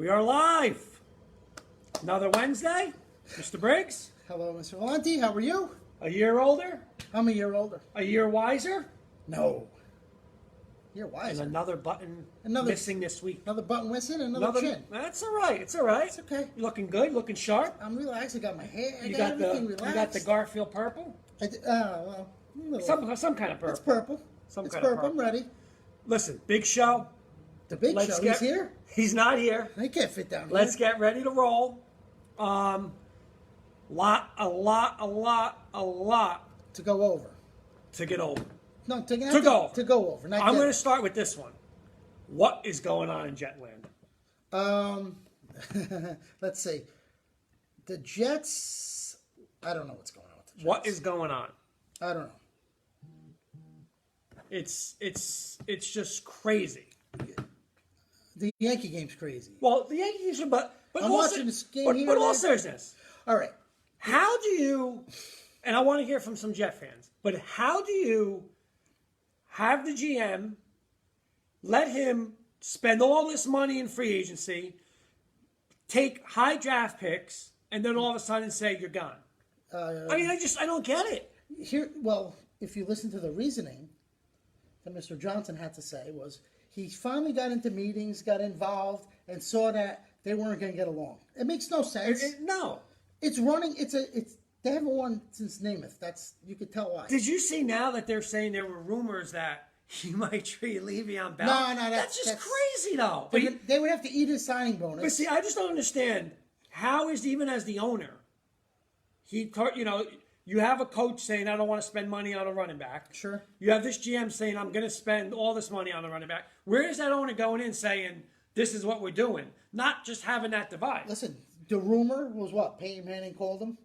We are live. Another Wednesday. Mr. Briggs, Hello, Mr. Valenti. How are you? a year older, I'm a year older. a year wiser, No. You're and wise. another button Another- missing this week. Another button missing, another chin. That's all right. It's all right. It's okay. You're looking good, looking sharp. I'm relaxed. I got my hair. I You got got everything the relaxed. Garfield purple. Well, a little. Some kind of purple. It's purple. Some it's kind of purple. I'm purple. Ready. Listen, big show. The big Let's show. get- He's here. He's not here. He can't fit down Let's here. get ready to roll. A lot To go over. to get over. No, to go over. To go over. Not I'm get going to over. start with this one. What is going on in Jetland? Let's see. The Jets. I don't know what's going on with the Jets. What is going on? I don't know. It's just crazy. The Yankee game's crazy. Well, the Yankees, but I'm also, watching this game but, here but and all there. seriousness, All right. how do you? And I want to hear from some Jet fans. But how do you have the GM let him spend all this money in free agency, take high draft picks, and then all of a sudden say you're gone? I mean, I don't get it. Here, well, if you listen to the reasoning that Mr. Johnson had to say was he finally got into meetings, got involved, and saw that they weren't going to get along. It makes no sense. No. It's running. They haven't won since Namath. That's you could tell why. Did you see now that they're saying there were rumors that he might trade Le'Veon Bell? No, that's just crazy, though. They would have to eat his signing bonus. But see, I just don't understand how is even as the owner, you have a coach saying I don't want to spend money on a running back. Sure. You have this GM saying I'm going to spend all this money on a running back. Where is that owner going in saying this is what we're doing? Not just having that divide. Listen, the rumor was what Peyton Manning called him.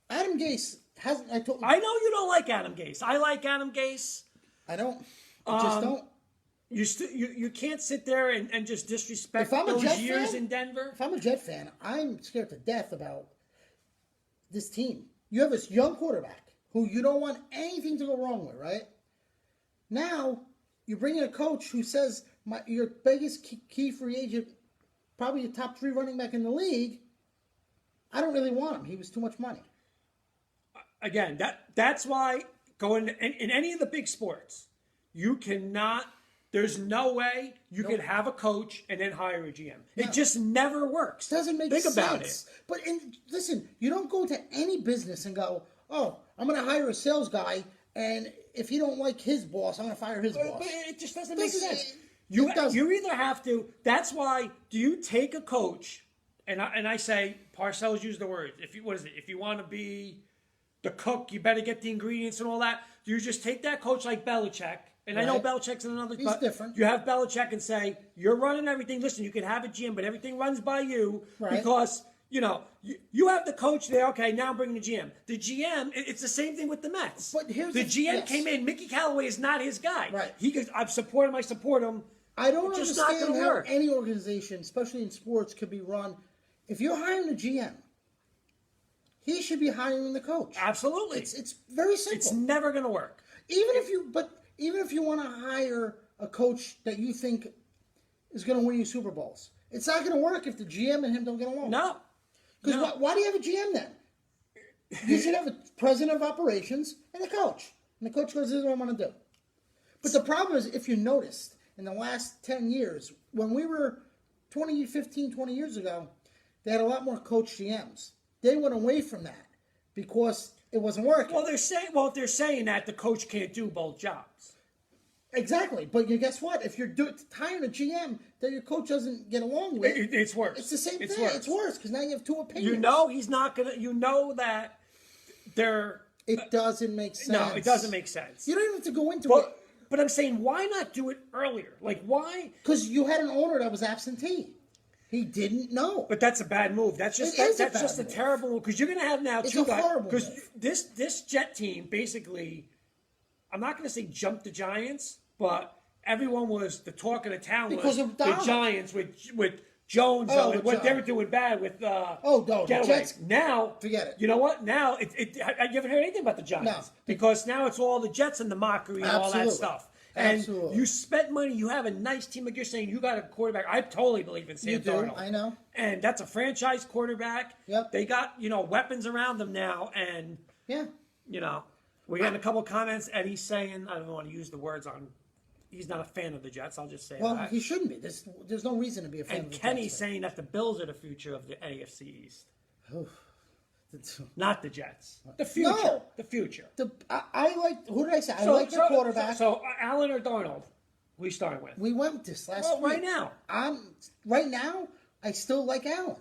Adam Gase hasn't. I I know you don't like Adam Gase. I like Adam Gase. I don't. I just don't. You can't sit there and just disrespect If I'm a those Jet years fan, in Denver. If I'm a Jet fan, I'm scared to death about this team. You have this young quarterback who you don't want anything to go wrong with, right? Now, you bring in a coach who says your biggest key free agent, probably a top 3 running back in the league, I don't really want him. He was too much money. Again, that's why going in any of the big sports, you cannot. There's no way you can have a coach and then hire a GM. No. It just never works. Doesn't make Think sense. about it. But listen, you don't go to any business and go, "Oh, I'm going to hire a sales guy, and if you don't like his boss, I'm going to fire his boss." But it just doesn't make Doesn't- sense. it doesn't. You either have to. That's why. Do you take a coach? And I say Parcells used the word. If you want to be the cook, you better get the ingredients and all that. Do you just take that coach like Belichick? And I know Right. Belichick's in another. He's different. You have Belichick and say you're running everything. Listen, you can have a GM, but everything runs by you Right. because you have the coach there. Okay, now I'm bringing the GM. The GM, it's the same thing with the Mets. But here's the the- GM yes. came in. Mickey Callaway is not his guy. Right. He goes, I support him. I don't It's just not understand gonna how work. any organization, especially in sports, could be run. If you're hiring a GM, he should be hiring the coach. Absolutely. It's very simple. It's never going to work. Even if you want to hire a coach that you think is going to win you Super Bowls, it's not going to work if the GM and him don't get along. No. Because No. why do you have a GM then? You should have a president of operations and a coach. And the coach goes, "This is what I'm going to do." But the problem is, if you noticed, in the last 10 years, when we were 20 years ago, they had a lot more coach GMs. They went away from that because it wasn't working. Well, they're saying that the coach can't do both jobs. Exactly. But guess what? If you're hiring a GM that your coach doesn't get along with, It's worse. it's the same thing. Worse. It's worse because now you have 2 opinions. You know he's not going to. You know that they're. It doesn't make sense. No, it doesn't make sense. You don't even have to go into it. But I'm saying, why not do it earlier? Like, why? Because you had an owner that was absentee. He didn't know. But that's a bad move. That's just It is a that's bad just a move. terrible move because you're going to have now It's two a guys. horrible Because move. this Jet team basically, I'm not going to say jumped the Giants, but everyone was the talk of the town Because was of the Donald. Giants with Jones Oh, and with what Jones. they were doing bad with no, the Getaway. Jets- Now, forget it. You know what? Now, you haven't heard anything about the Giants No. because now it's all the Jets and the mockery and all that Absolutely. stuff. And Absolutely. you spent money. You have a nice team. Like you're saying, you got a quarterback. I totally believe in Sam You do, Darnold. I know. And that's a franchise quarterback. Yep. They got, weapons around them now. And, Yeah. we got a couple comments. And he's saying, I don't want to use the words on, he's not a fan of the Jets. I'll just say Well, that. he shouldn't be. There's no reason to be a fan And of the Kenny's Jets. saying that the Bills are the future of the AFC East. Oof. Not the Jets. The future. No. The future. I like. Who did I say? I like the quarterback. So, Allen or Darnold? Who you starting with? We went with this last Well, week. right now. Right now, I still like Allen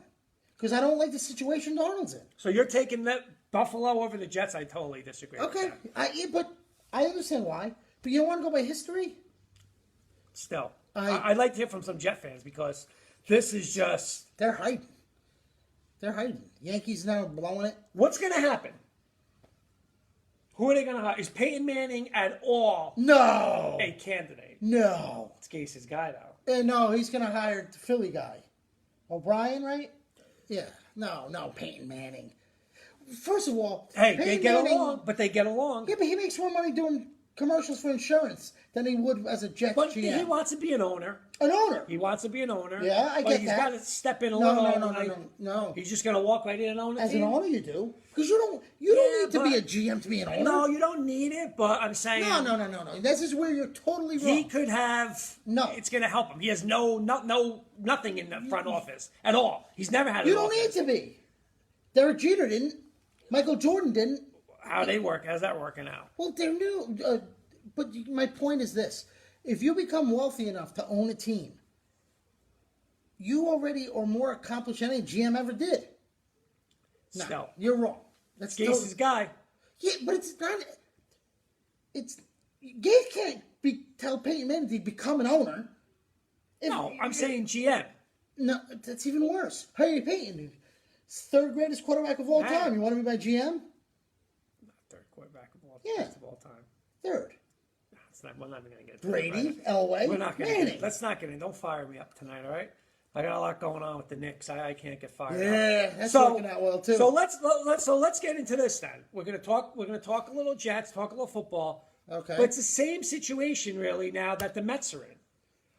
because I don't like the situation Darnold's in. So you're taking the Buffalo over the Jets? I totally disagree. Okay, With that. but I understand why. But you don't want to go by history. Still, I- I'd like to hear from some Jet fans because this is just They're hiding. They're hiding. Yankees now blowing it. what's going to happen. Who are they going to hire? Is Peyton Manning at all No, a candidate? no, It's Gase's guy though. no. He's gonna hire the Philly guy, O'Brien, right? Yeah. No, Peyton Manning. First of all, Hey, they Peyton get Manning- along, but they get along. Yeah, but he makes more money doing commercials for insurance than he would as a Jets But GM. he wants to be an owner. An owner. He wants to be an owner. Yeah, I but get he's that. got to step in a No, little. no. He's just going to walk right in and own the As team. an owner, you do because you don't Yeah, need to be but- a GM to be an owner. No, you don't need it. But I'm saying No. This is where you're totally wrong. he could have. No. It's going to help him. He has nothing in the front office at all. He's never had. You an don't office. need to be. Derek Jeter didn't. Michael Jordan didn't. How they work? How's that working out? Well, they're new. But my point is this: if you become wealthy enough to own a team, you already are more accomplished than any GM ever did. No, Still, you're wrong. That's Gase's guy. Yeah, but it's not. It's Gase can't tell Peyton Manning to become an owner. No, I'm saying GM. No, that's even worse. Harry Payton, third greatest quarterback of all Yeah. time. You want to be my GM? Third quarterback Yeah. of all time. Third. We're not even going to get Brady, Elway, We're not going to. Manning. Let's not get in. Don't fire me up tonight, all right? I got a lot going on with the Knicks. I can't get fired up. Yeah, that's So- working out well too. So let's get into this then. We're gonna talk a little Jets, talk a little football. Okay. But it's the same situation really now that the Mets are in.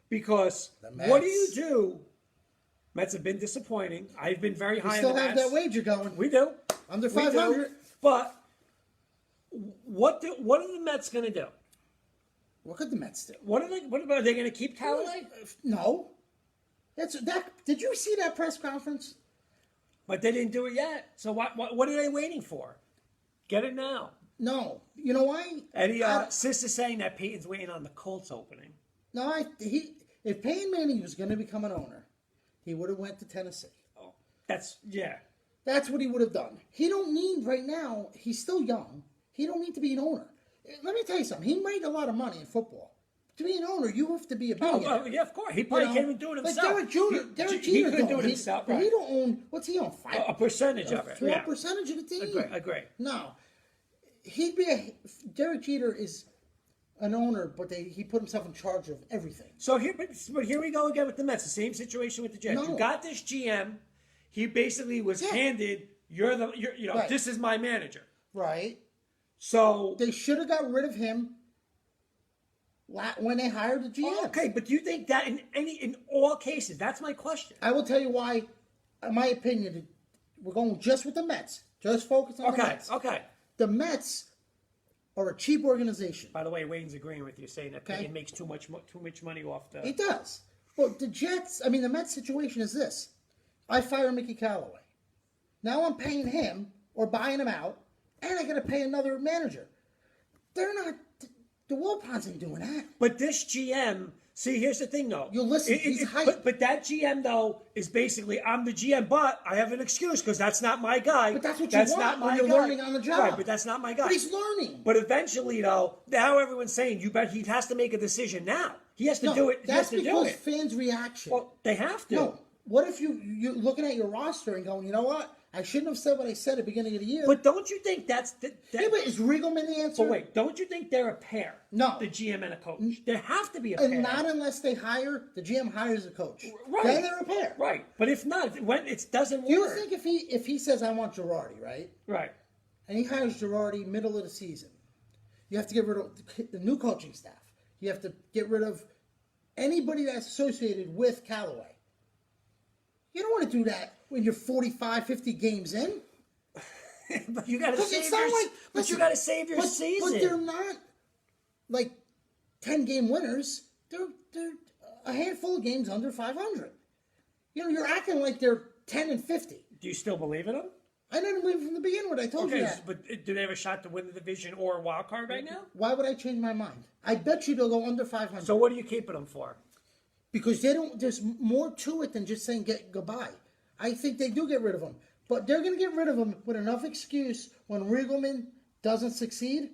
Because The what do Mets. you do? Mets have been disappointing. I've been very high we in still the have Mets. that wager going. We do. Under We do. 500. But what are the Mets gonna do? What could the Mets do? What are they gonna keep Callaway? No. Did you see that press conference? But they didn't do it yet. So what are they waiting for? Get it now. No. You know why? Eddie Sis is saying that Peyton's waiting on the Colts opening. No, if Peyton Manning was going to become an owner, he would have went to Tennessee. That's That's what he would have done. He don't need right now. He's still young. He don't need to be an owner. Let me tell you something. He made a lot of money in football. To be an owner, you have to be a billionaire. yeah, of course. He probably can't even do it himself. Like Derek Jeter he couldn't do don't. it himself. But Right. he don't own. What's he own? A percentage of it. Small Yeah. percentage of the team. Agree. No, he'd be Derek Jeter is an owner, but he put himself in charge of everything. So but here we go again with the Mets. The same situation with the Jets. No. You got this GM. He basically was handed. Right. This is my manager. Right. So They should have got rid of him when they hired the GM. okay, but do you think that in all cases? That's my question. I will tell you why. In my opinion, we're going just with the Mets. Just focus on the Mets. Okay. The Mets are a cheap organization. By the way, Wayne's agreeing with you, saying that Okay. Peyton makes too much money off the. He does. But the Mets situation is this. I fire Mickey Callaway. Now I'm paying him or buying him out, and I got to pay another manager. They're not. The Wilpons ain't doing that. But this GM, see, here's the thing, though. You listen, he's hype. But that GM, though, is basically, I'm the GM, but I have an excuse because that's not my guy. But that's what you want not when my you're guy. learning on the job. Right, but that's not my guy. But he's learning. But eventually, though, now everyone's saying, you bet he has to make a decision now. He has to do it. He has That's to do because it. fans' reaction. Well, they have to. No. What if you're looking at your roster and going, you know what? I shouldn't have said what I said at the beginning of the year. But don't you think that's... yeah, but is Riegelman the answer? But wait, don't you think they're a pair? No. The GM and a coach. There have to be a pair. And not unless they hire, the GM hires a coach. Right. Then they're a pair. Right. But if not, when it doesn't work. Do you think if he says, I want Girardi, right? Right. And he hires Girardi middle of the season, you have to get rid of the new coaching staff. You have to get rid of anybody that's associated with Callaway. You don't want to do that when you're 45, 50 games in. But you got to Because save it's your. not like But listen, you got to save your but, season. But they're not like 10-game winners. They're a handful of games under 500. You know, you're acting like they're 10 and 50. Do you still believe in them? I didn't believe from the beginning what I told you Okay, that. but do they have a shot to win the division or a wild card right now? Why would I change my mind? I bet you they'll go under 500. So what are you keeping them for? Because they don't. There's more to it than just saying get goodbye. I think they do get rid of them, but they're going to get rid of them with enough excuse when Riegelman doesn't succeed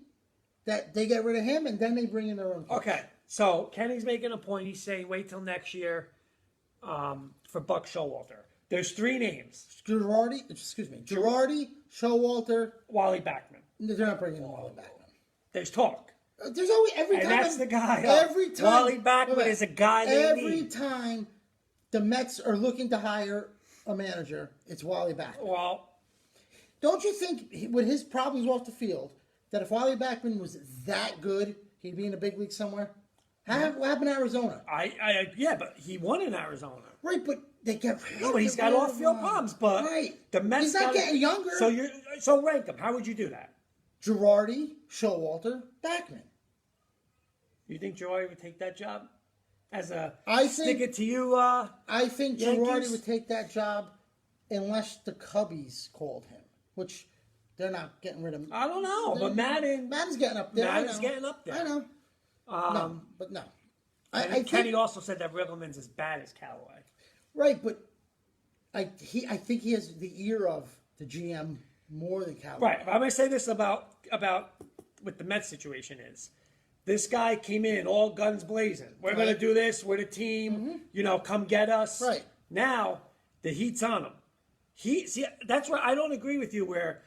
that they get rid of him and then they bring in their own coach. Okay, so Kenny's making a point. He's saying wait till next year for Buck Showalter. There's 3 names: Girardi, Showalter. Wally Backman. They're not bringing Wally Backman. There's talk. There's always every And time. that's the guy. Every time. Wally Backman is a guy they Every need. time the Mets are looking to hire a manager, it's Wally Backman. Well, Don't you think, with his problems off the field, that if Wally Backman was that good, he'd be in the big league somewhere? What happened to Arizona? yeah, but he won in Arizona. Right, but they get No, he's got off-field problems, but right. the Mets. He's not getting younger. So rank them. How would you do that? Girardi, Showalter, Backman. You think Girardi would take that job? As a I stick think- it to you. I think Yankees? Girardi would take that job unless the Cubbies called him, which they're not getting rid of him. I don't know, but Madden's getting up there. I Madden's know. getting up there. I know. No, but no. I And Kenny think, also said that Riggleman's as bad as Callaway. right, but I think he has the ear of the GM more than Callaway. Right. I'm going to say this about what the Mets situation is. This guy came in all guns blazing. We're going to do this. We're the team. You know, come get us. Right. Now the heat's on him. That's where I don't agree with you. Where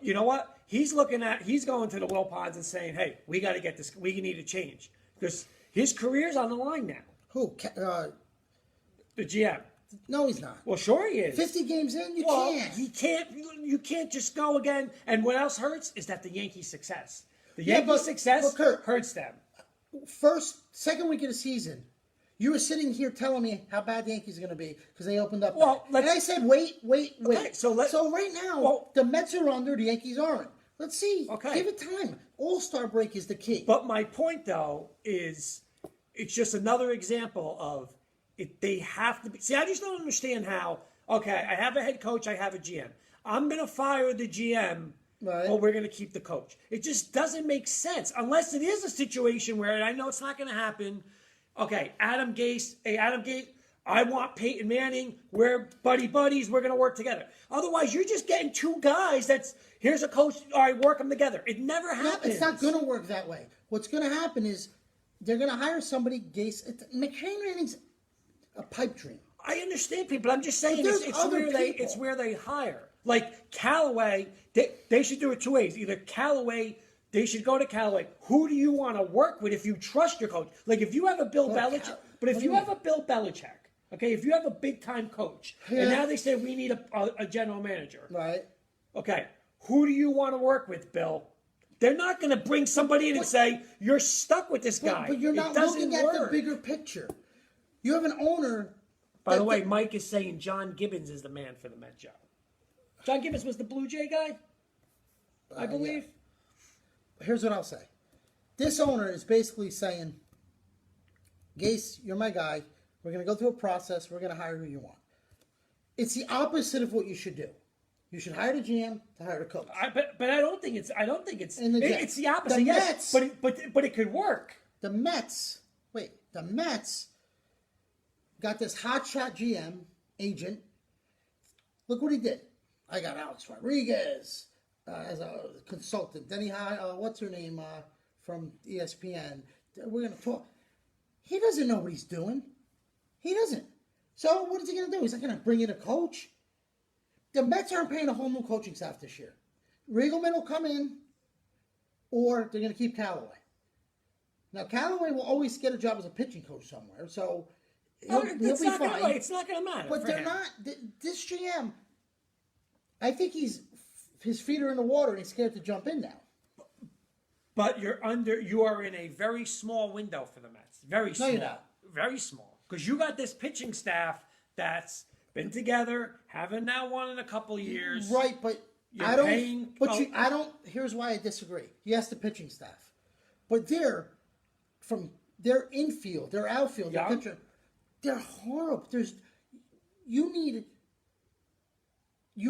you know what? He's going to the Wilpons and saying, "Hey, we got to get this. We need to change because his career's on the line now." Who? The GM. No, he's not. Well, sure he is. 50 games in, you Well, can't. he can't. You can't just go again. And what else hurts is that the Yankees' success. The Yeah, Yankees' but success Kurt- hurts them. Second week of the season, you were sitting here telling me how bad the Yankees are going to be because they opened up. Well, and I said, wait. Okay, so right now, well- the Mets are under, the Yankees aren't. Let's see. Okay. Give it time. All-Star break is the key. But my point, though, is it's just another example of it. They have to be. See, I just don't understand how. Okay, I have a head coach. I have a GM. I'm going to fire the GM. Right. Or we're going to keep the coach. It just doesn't make sense unless it is a situation where, and I know it's not going to happen. Okay, Adam Gase. Hey, Adam Gase. I want Peyton Manning. We're buddies. We're going to work together. Otherwise, you're just getting 2 guys. Here's a coach. All right, work them together. It never No, happens. it's not going to work that way. What's going to happen is they're going to hire somebody. McCain Manning's a pipe dream. I understand people. I'm just saying But there's it's other where people. it's where they hire. Like Callaway, they should do it 2 ways. Either Callaway, they should go to Callaway. Who do you want to work with if you trust your coach? Like if you have a Bill Belichick, but if what do you you have a Bill Belichick, okay, if you have a big time coach, and Yeah. now they say we need a general manager, Right. okay, who do you want to work with, Bill? They're not going to bring somebody in and say you're stuck with this guy. But you're It not doesn't looking at the work. bigger picture. You have an owner. By the that- way, Mike is saying John Gibbons is the man for the Met job. John Gibbons was the Blue Jay guy, I believe. Here's what I'll say. This owner is basically saying, Gase, you're my guy. We're going to go through a process. We're going to hire who you want. It's the opposite of what you should do. You should hire the GM to hire the coach. But I don't think it's. And the Jets. It's the opposite. The Yes, Mets- but it could work. The Mets got this hotshot GM agent. Look what he did. I got Alex Rodriguez as a consultant. Then he hired, what's her name, from ESPN. We're going to talk. He doesn't know what he's doing. He doesn't. So what is he going to do? He's not going to bring in a coach. The Mets aren't paying a whole new coaching staff this year. Riegelman will come in, or they're going to keep Callaway. Now, Callaway will always get a job as a pitching coach somewhere, so he'll be It's not fine. it's not going to matter. But for they're him. not. This GM, I think his feet are in the water and he's scared to jump in now. But you are in a very small window for the Mets. Very small. No, you're not. Very small. Because you got this pitching staff that's been together, haven't now won in a couple years. Right, but You're I don't. paying- I don't. Here's why I disagree. Yes, the pitching staff, but their infield, their outfield, their Yeah. pitcher, they're horrible. You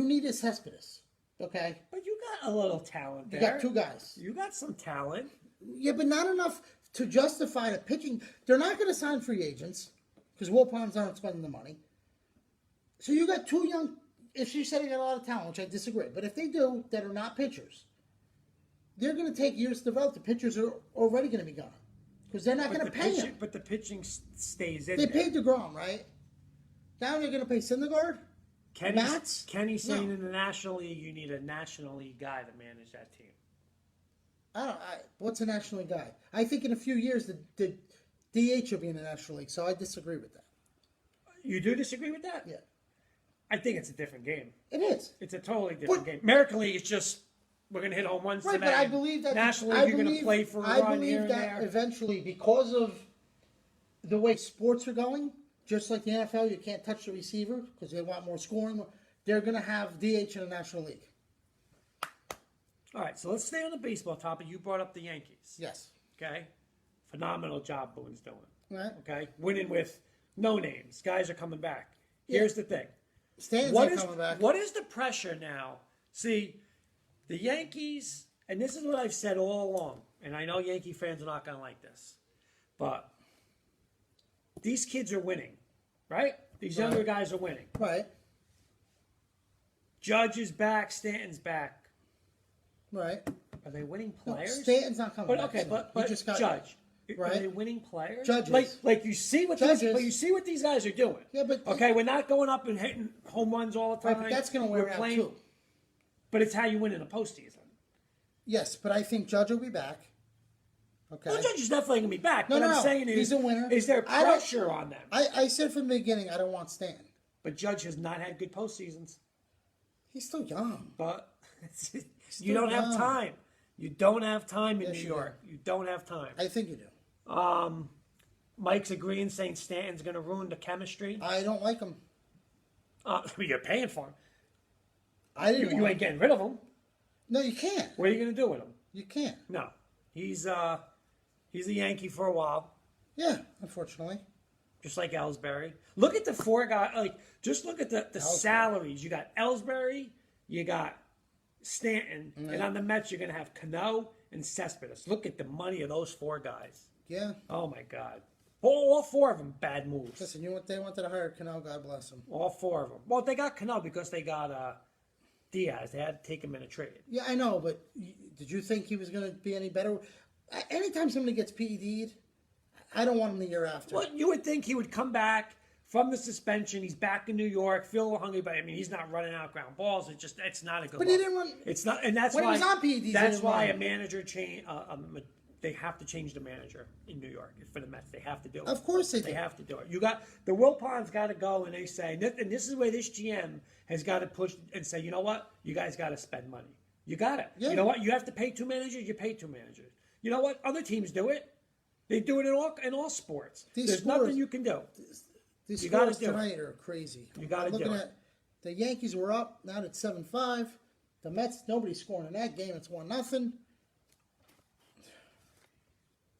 need a Cespedes, okay? But you got a little talent You there. got two guys. You got some talent. Yeah, but not enough to justify the pitching. They're not going to sign free agents because Wilpons aren't spending the money. So you got two young. If you said he got a lot of talent, which I disagree, but if they do, that are not pitchers, they're going to take years to develop. The pitchers are already going to be gone because they're not going to pay him. But the pitching stays in They there. paid DeGrom, right? Now they're going to pay Syndergaard. Mats? Kenny's saying No. in the National League, you need a National League guy to manage that team. What's a National League guy? I think in a few years the DH will be in the National League, so I disagree with that. You do disagree with that? Yeah, I think it's a different game. it is. It's a totally different But- game. American League, it's just we're going to hit home runs Right, today. but I believe that National I League, you're going believe- to play for a I run believe here and that there. eventually, because of the way sports are going, just like the NFL, you can't touch the receiver because they want more scoring. They're going to have DH in the National League. All right, so let's stay on the baseball topic. You brought up the Yankees. Yes. Okay? Phenomenal job Boone's doing. Right. Okay? Winning with no names. Guys are coming back. Yeah. Here's the thing. Stan's What not is, coming back. what is the pressure now? See, the Yankees, and this is what I've said all along, and I know Yankee fans are not going to like this, but these kids are winning, right? These younger Right. guys are winning. Right. Judge is back, Stanton's back. Right. Are they winning No, players? Stanton's not coming But back. okay, soon. but He just got Judge. Are right? they winning players? Judges. Like you see what Judges. but you see what these guys are doing. Yeah, but okay, we're not going up and hitting home runs all the Right, time. but that's going to wear We're out playing- too. But it's how you win in a postseason. Yes, but I think Judge will be back. Okay. Well, Judge is definitely going to be back. No, but no, I'm no. saying He's a winner. is there I don't- pressure on them? I said from the beginning I don't want Stan. But Judge has not had good postseasons. He's still young. But you Still don't have young. time. You don't have time in Yes, New you York. You don't have time. I think you do. Mike's agreeing, saying Stanton's going to ruin the chemistry. I don't like him. You're paying for him. I didn't. You want ain't him. getting rid of him. No, you can't. What are you going to do with him? You can't. No, he's a Yankee for a while, Yeah, unfortunately. just like Ellsbury. Look at the four guys. Like, just look at the salaries. You got Ellsbury, you got Stanton, and on the Mets you're going to have Cano and Cespedes. Look at the money of those four guys. Yeah. Oh my God, all four of them bad moves. Listen, they wanted to hire Canal. God bless him. All four of them. Well, they got Cano because they got Diaz. They had to take him in a trade. Yeah, I know, but did you think he was going to be any better? Anytime somebody gets PED'd, I don't want him the year after. Well, you would think he would come back from the suspension. He's back in New York, feel a little hungry, but I mean, he's not running out ground balls. It's not a good. But he look. didn't run- It's not, and that's When he why was on PEDs, he That's didn't why run. a manager change. They have to change the manager in New York for the Mets. They have to do it. Of course they do. They have to do it. You got the Wilpons got to go, and they say, and this is where this GM has got to push and say, you know what, you guys got to spend money. You got it. Yeah. You know what, you have to pay two managers. You pay two managers. You know what, other teams do it. They do it in all sports. These There's scores- nothing you can do. These You gotta scores do it. tonight are crazy. You gotta I'm looking do it. at the Yankees were up. Now it's 7-5. The Mets, nobody's scoring in that game. It's 1-0.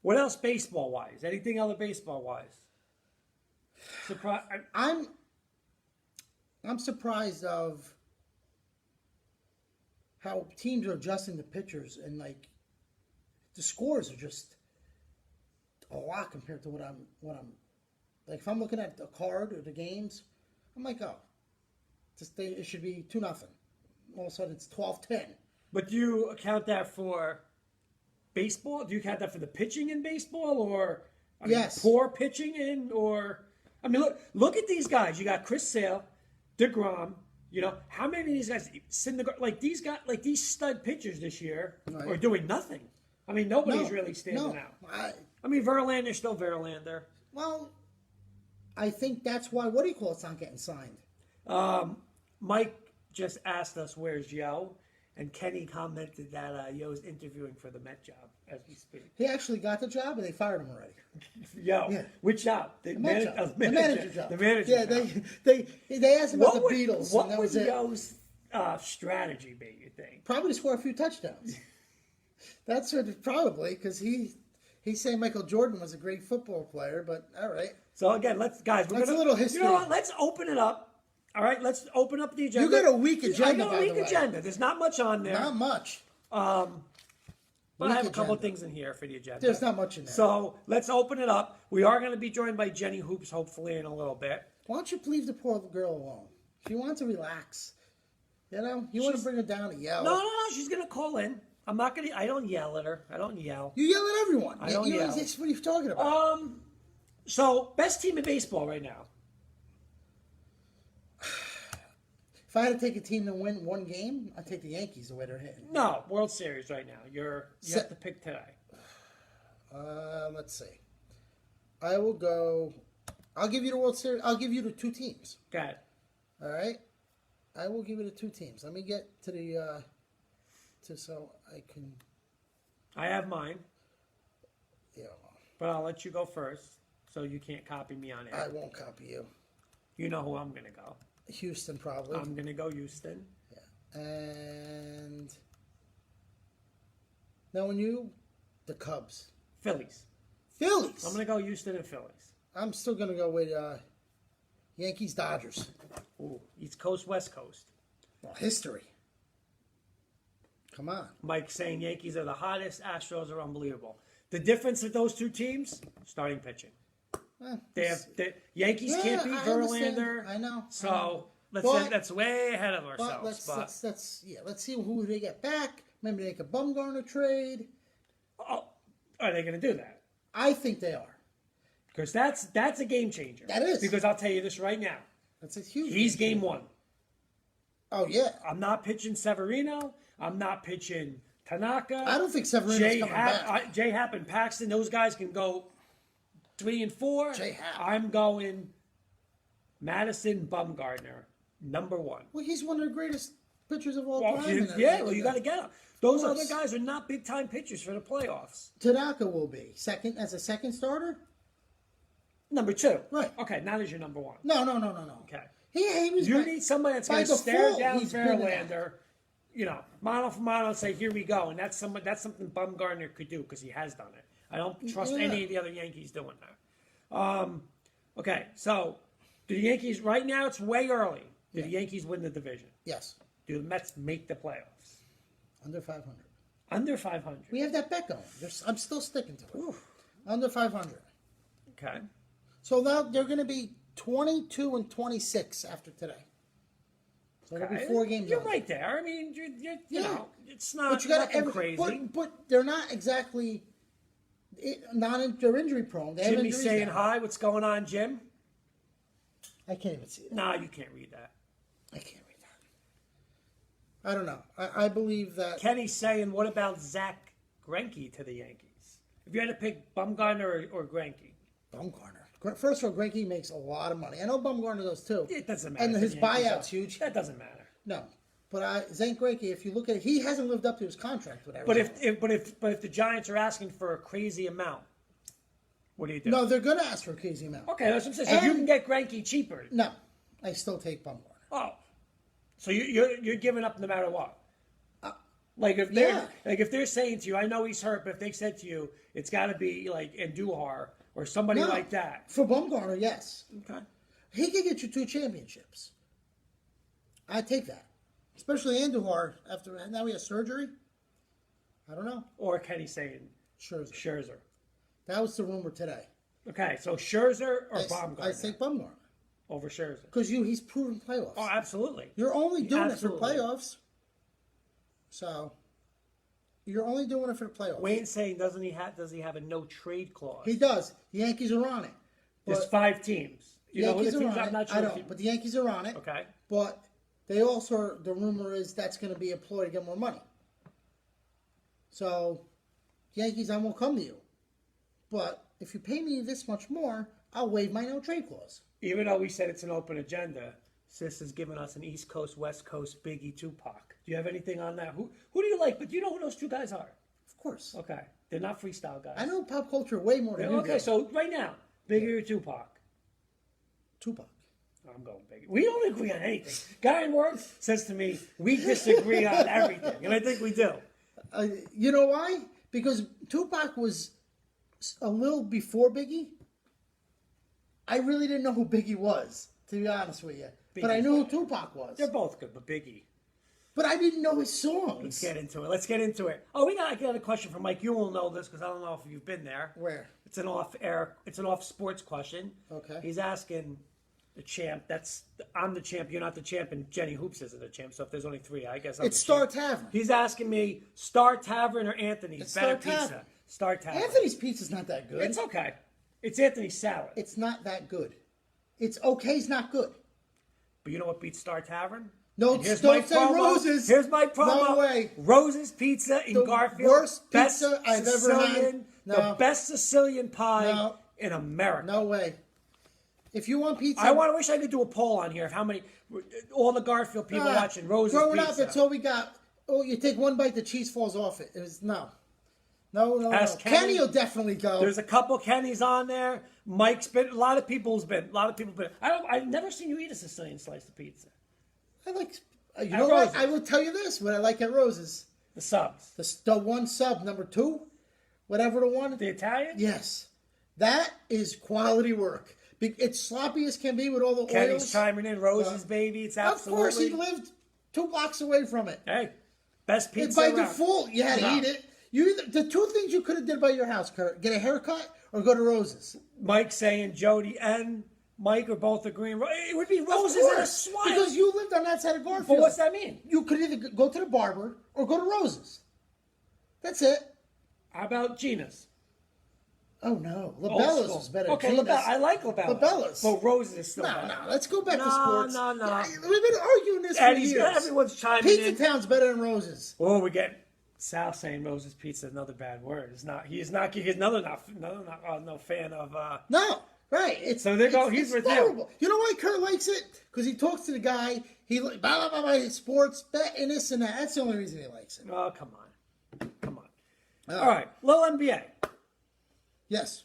What else baseball wise? Anything other baseball wise? Surprise! I'm surprised of how teams are adjusting the pitchers and like the scores are just a lot compared to what I'm like. If I'm looking at the card or the games, I'm like, oh, it should be 2-0. All of a sudden, it's 12-10. But do you account that for baseball? Do you account that for the pitching in baseball, or Yes. poor pitching in, or I mean, look at these guys. You got Chris Sale, DeGrom. You know how many of these guys? Like these guys, like these stud pitchers this year Right. are doing nothing. I mean, nobody's No, really standing no. out. I mean, Verlander's still Verlander. Well, I think that's why it's not getting signed. Mike just asked us where's Yo, and Kenny commented that Yo's interviewing for the Met job. as we speak. He actually got the job, and they fired him already. Yo, Yeah. which job? The manager job. The manager Yeah, job. they asked him about the would- Beatles, What and that would was it. Yo's strategy be, you think? Probably to score a few touchdowns. That's what probably because he's saying Michael Jordan was a great football player, but all right. So again, we're That's gonna, a little history. You know what? Let's open it up. All right, let's open up the agenda. You got a weak agenda, I got by a the weak way. agenda. There's not much on there. Not much. But I have a weak couple agenda. things in here for the agenda. There's not much in there. So let's open it up. We are going to be joined by Jenny Hoops, hopefully, in a little bit. Why don't you leave the poor girl alone? She wants to relax. You know, you want to bring her down and yell. No. She's going to call in. I'm not going to. I don't yell at her. I don't yell. You yell at everyone. I don't You know, yell. What are you talking about? So best team in baseball right now. If I had to take a team to win one game, I'd take the Yankees the way they're hitting. No, World Series right now. You have to pick today. Let's see. I will go. I'll give you the World Series. I'll give you the two teams. Go ahead. All right. I will give you the two teams. Let me get to the so I can. I have mine, Yeah. but I'll let you go first, so you can't copy me on it. I won't copy you. You know who I'm going to go. Houston probably. I'm going to go Houston. Yeah. And now the Cubs. Phillies. Phillies. I'm going to go Houston and Phillies. I'm still gonna go with Yankees Dodgers. Ooh, East Coast, West Coast. Well, history. Come on. Mike saying Yankees are the hottest, Astros are unbelievable. The difference with those two teams, starting pitching. The Yankees can't beat I understand. Verlander. I know. So But- that's way ahead of But ourselves. let's see who they get back. Maybe make a Bumgarner trade. Are they going to do that? I think they are. Because that's a game changer. That is. Because I'll tell you this right now. That's a huge. He's game one. Oh yeah. I'm not pitching Severino. I'm not pitching Tanaka. I don't think Severino's coming back. J Happ and Paxton, those guys can go 3 and 4. J Happ. I'm going Madison Bumgarner, number 1. Well, he's one of the greatest pitchers of all Well, time. you got to get him. Those course. other guys are not big time pitchers for the playoffs. Tanaka will be second as a second starter. Number 2. Right. Okay, now there's your number 1. No. Okay. He was. You need somebody that's by going to stare default, down he's been Verlander, mano for mano, and say, "Here we go." And that's something Bumgarner could do because he has done it. I don't trust Yeah. any of the other Yankees doing that. Okay, so do the Yankees right now? It's way early. Do the Yankees win the division? Yes, Do the Mets make the playoffs? under 500. Under 500. We have that bet going. I'm still sticking to it. Oof. Under 500. Okay. So now they're going to be 22 and 26 after today. So it'll be Okay. 4 games. You're under. right there. I mean, you Yeah. know, it's not But you got nothing crazy. But they're not exactly. They're injury prone. They have Jimmy's injuries saying now. hi. What's going on, Jim? I can't even see it. Nah, you can't read that. I can't read that. I don't know. I believe that. Kenny's saying, what about Zach Greinke to the Yankees? If you had to pick Bumgarner or Greinke, Bumgarner. First of all, Greinke makes a lot of money. I know Bumgarner does too. it doesn't matter. And for his the Yankees, buyout's though. huge. That doesn't matter. No, but Zach Greinke, if you look at it, he hasn't lived up to his contract with But Arizona. if the Giants are asking for a crazy amount, what do you do? No, they're going to ask for a crazy amount. Okay, that's what I'm saying. So you can get Greinke cheaper. No, I still take Bumgarner. Oh, so you're giving up no matter what. Like if they're saying to you, I know he's hurt, but if they said to you, it's got to be like Andujar or somebody No, like that. For Bumgarner, yes. Okay. He could get you 2 championships. I take that. Especially Andujar, after now he has surgery. I don't know. Or Kenny saying Scherzer. That was the rumor today. Okay, so Scherzer or Baumgartner I take Bumgarner. over Scherzer. Because he's proven playoffs. Oh, absolutely. You're only doing Absolutely. it for playoffs. So, you're only doing it for the playoffs. Wayne's saying, does he have a no trade clause? He does. The Yankees are on it. There's But 5 teams. You know who Yankees the are teams? on I'm it. not sure. I if don't. you- But the Yankees are on it. Okay. But they also, the rumor is that's going to be a ploy to get more money. So, Yankees, I won't come to you. But if you pay me this much more, I'll waive my no trade clause. Even though we said it's an open agenda, Sis has given us an East Coast, West Coast, Biggie, Tupac. Do you have anything on that? Who do you like? But do you know who those 2 guys are? Of course. Okay. They're not freestyle guys. I know pop culture way more than you Okay, do. so right now, Biggie or Tupac? Tupac. I'm going Biggie. We don't agree on anything. Guy in work says to me, we disagree on everything, and I think we do. You know why? Because Tupac was a little before Biggie. I really didn't know who Biggie was, to be honest with you. But I knew who Tupac was. They're both good, but Biggie. But I didn't know his songs. Let's get into it. Oh, I got a question from Mike. You won't know this because I don't know if you've been there. Where? It's an off sports question. Okay. He's asking the champ. I'm the champ. You're not the champ, and Jenny Hoops isn't the champ. So if there's only three, I guess I'm It's the Star champ. Tavern. He's asking me Star Tavern or Anthony's It's better Star pizza. Tavern. Star Tavern. Anthony's pizza's not that good. It's okay. It's Anthony's salad. It's not that good. It's okay's not good. But you know what beats Star Tavern? No, And here's don't my say promo. Roses. Here's my promo. No way. Roses Pizza in The Garfield. worst Best pizza I've ever Sicilian, had. The No. best Sicilian pie No. in America. No way. If you want pizza, I wish I could do a poll on here of how many, all the Garfield people watching Roses growing Pizza. up, that's all we got. Oh, you take one bite, the cheese falls off it. It was no. Ask Kenny Kenny. will definitely go. There's a couple Kennys on there. Mike's been. A lot of people's been. I've never seen you eat a Sicilian slice of pizza. I like. You At know what? Roses. I will tell you this: what I like at Roses, The subs. the one sub number 2, whatever the one. The Italian. Yes, that is quality work. It's sloppy as can be with all the Kenny's oils. chiming in. Roses, baby. It's Of absolutely. course, he lived 2 blocks away from it. Hey, best And pizza by around. default, you had to No. eat it. The 2 things you could have did by your house, Kurt: get a haircut or go to Roses. Mike saying Jody and Mike are both agreeing. It would be Of Roses and a course, swine. because you lived on that side of Garfield. But what's that mean? You could either go to the barber or go to Roses. That's it. How about Gina's? Oh no, Old Labella's school. is better. Okay, Gina's. I like Labella. Labella's. But Roses is still No, better. no. Let's go back to No, sports. no. Yeah, we've been arguing this for Eddie's years. everyone's chiming Pizza in. Town's better than Roses. Oh, we get Sal saying Roses Pizza. Another bad word. He's another no fan of. No, right. It's, So there you go, it's- he's it's with you. horrible. You know why Kurt likes it? Because he talks to the guy. He like blah blah blah, blah sports bet and this and that. That's the only reason he likes it. Oh, come on. All right, little NBA. Yes.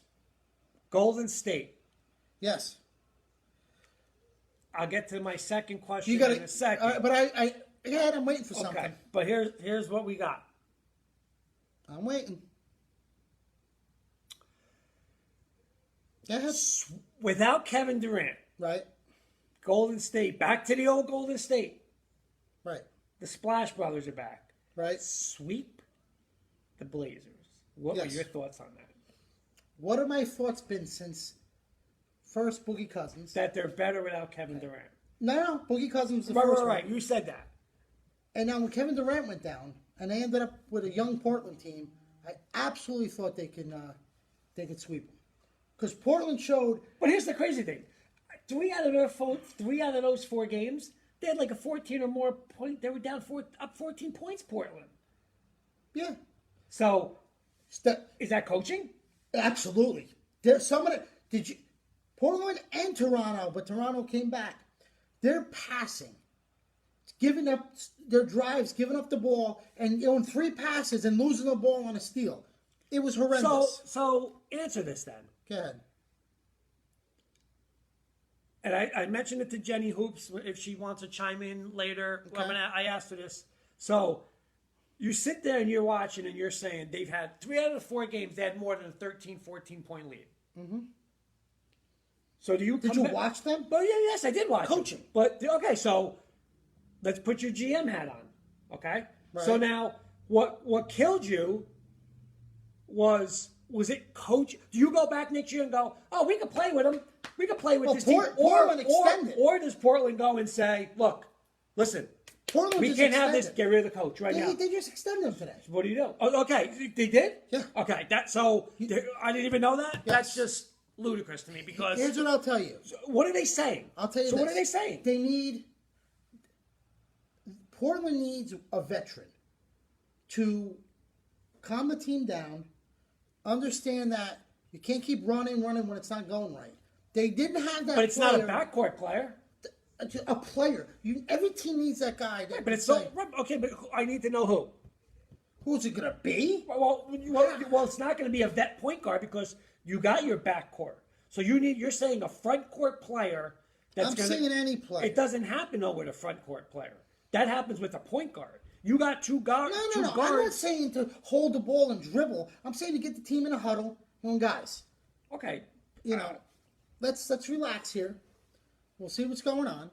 Golden State. Yes. I'll get to my second question You got in a second. but I I'm waiting for something. Okay, but here's what we got. I'm waiting. Go ahead. Without Kevin Durant, Right. Golden State, back to the old Golden State. Right. The Splash Brothers are back. Right. Sweep the Blazers. What Yes. were your thoughts on that? What have my thoughts been since first Boogie Cousins? That they're better without Kevin Durant. No, Boogie Cousins was the Right, first right. one. You said that. And now when Kevin Durant went down, and they ended up with a young Portland team, I absolutely thought they could sweep them. Because Portland showed, But here's the crazy thing: three out of those 4 games, they had like a 14 or more point. They were down up 14 points. Portland. yeah, So st- is that coaching? absolutely. There's Portland and Toronto, but Toronto came back. They're passing, giving up their drives, giving up the ball, and in 3 passes and losing the ball on a steal. It was horrendous. So answer this then. Go ahead. And I mentioned it to Jenny Hoops if she wants to chime in later. Okay. I asked her this. So you sit there and you're watching and you're saying they've had 3 out of the 4 games, they had more than a 13, 14-point lead. Mm-hmm. So do you Did you watch them? Well, yeah, yes, I did watch them. Coaching. But okay, so let's put your GM hat on. Okay? Right. So now what killed you was it coach? Do you go back next year and go, oh, we could play with them. We could play with Well, this team. Portland extended. Or does Portland go and say, look, listen, Portland we just can't have this. extended. Get rid of the coach right now. They just extended them today. What do you do? Oh, okay, they did? Yeah. Okay, I didn't even know that? Yes. That's just ludicrous to me because Here's what I'll tell you. what are they saying? I'll tell you So this. what are they saying? Portland needs a veteran to calm the team down, understand that you can't keep running when it's not going right. They didn't have that. But it's not a player. backcourt player. A player. Every team needs that guy. But it's so okay. But I need to know who. Who's it gonna be? Well, it's not going to be a vet point guard because you got your backcourt. So you're saying a front court player that's I'm going saying any player. It doesn't happen though with a front court player. That happens with a point guard. You got two guards. No. I'm not saying to hold the ball and dribble. I'm saying to get the team in a huddle. Guys, Okay. let's relax here. We'll see what's going on.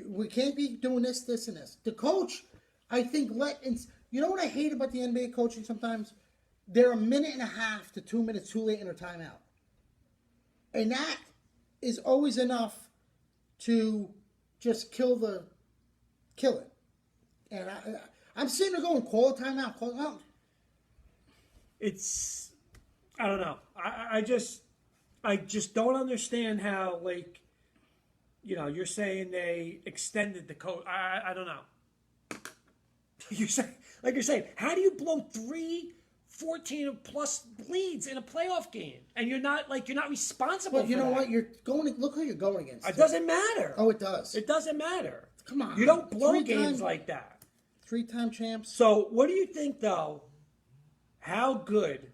We can't be doing this, and this. The coach, I think, you know what I hate about the NBA coaching sometimes? They're a minute and a half to 2 minutes too late in their timeout. And that is always enough to just kill it. And I'm sitting there going, call a timeout, call it out. I don't know. I just don't understand how, like, you're saying they extended the coach. I don't know. You're saying, how do you blow 14 plus leads in a playoff game, and you're not responsible? But you for know that? what? Look who you're going against. It doesn't matter. Oh, it does. It doesn't matter. Come on. You don't blow games like that. 3-time champs. So, what do you think, though? How good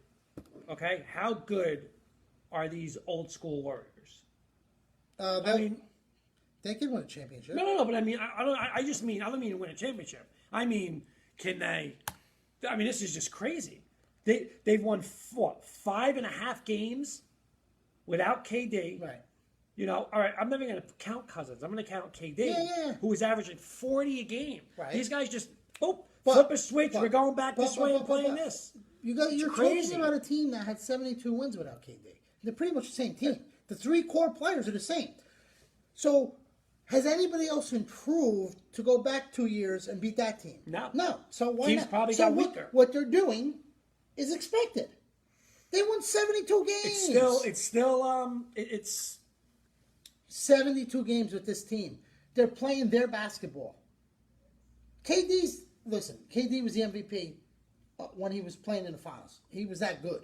are these old school Warriors? They can win a championship. No. But I mean, I don't mean to win a championship. I mean, can they? I mean, this is just crazy. They've won 5.5 games without KD. Right. All right. I'm not even going to count Cousins. I'm going to count KD, who is averaging 40 a game. Right. These guys just flip a switch. We're going back this way and playing this. You're crazy. talking about a team that had 72 wins without KD. They're pretty much the same team. The 3 core players are the same. So, has anybody else improved to go back 2 years and beat that team? No. So why Teams not? probably so got weaker. What they're doing is expected. They won 72 games. It's 72 games with this team. They're playing their basketball. KD was the MVP when he was playing in the finals. He was that good.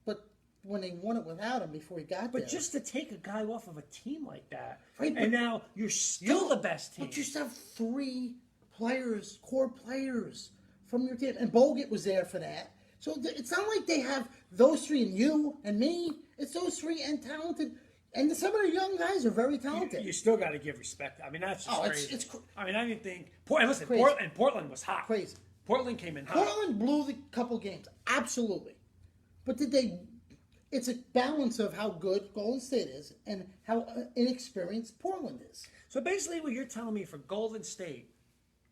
But when they won it without him before he got there. But just to take a guy off of a team like that, Right, and now you're still the best team. But you still have 3 players, core players from your team. And Bogut was there for that. So it's not like they have those 3 and you and me. It's those 3 and talented. And some of the young guys are very talented. You still got to give respect. I mean, that's just crazy. I mean, I didn't think. Portland was hot. Crazy. Portland came in hot. Portland blew the couple games. Absolutely. But it's a balance of how good Golden State is and how inexperienced Portland is. So basically, what you're telling me for Golden State,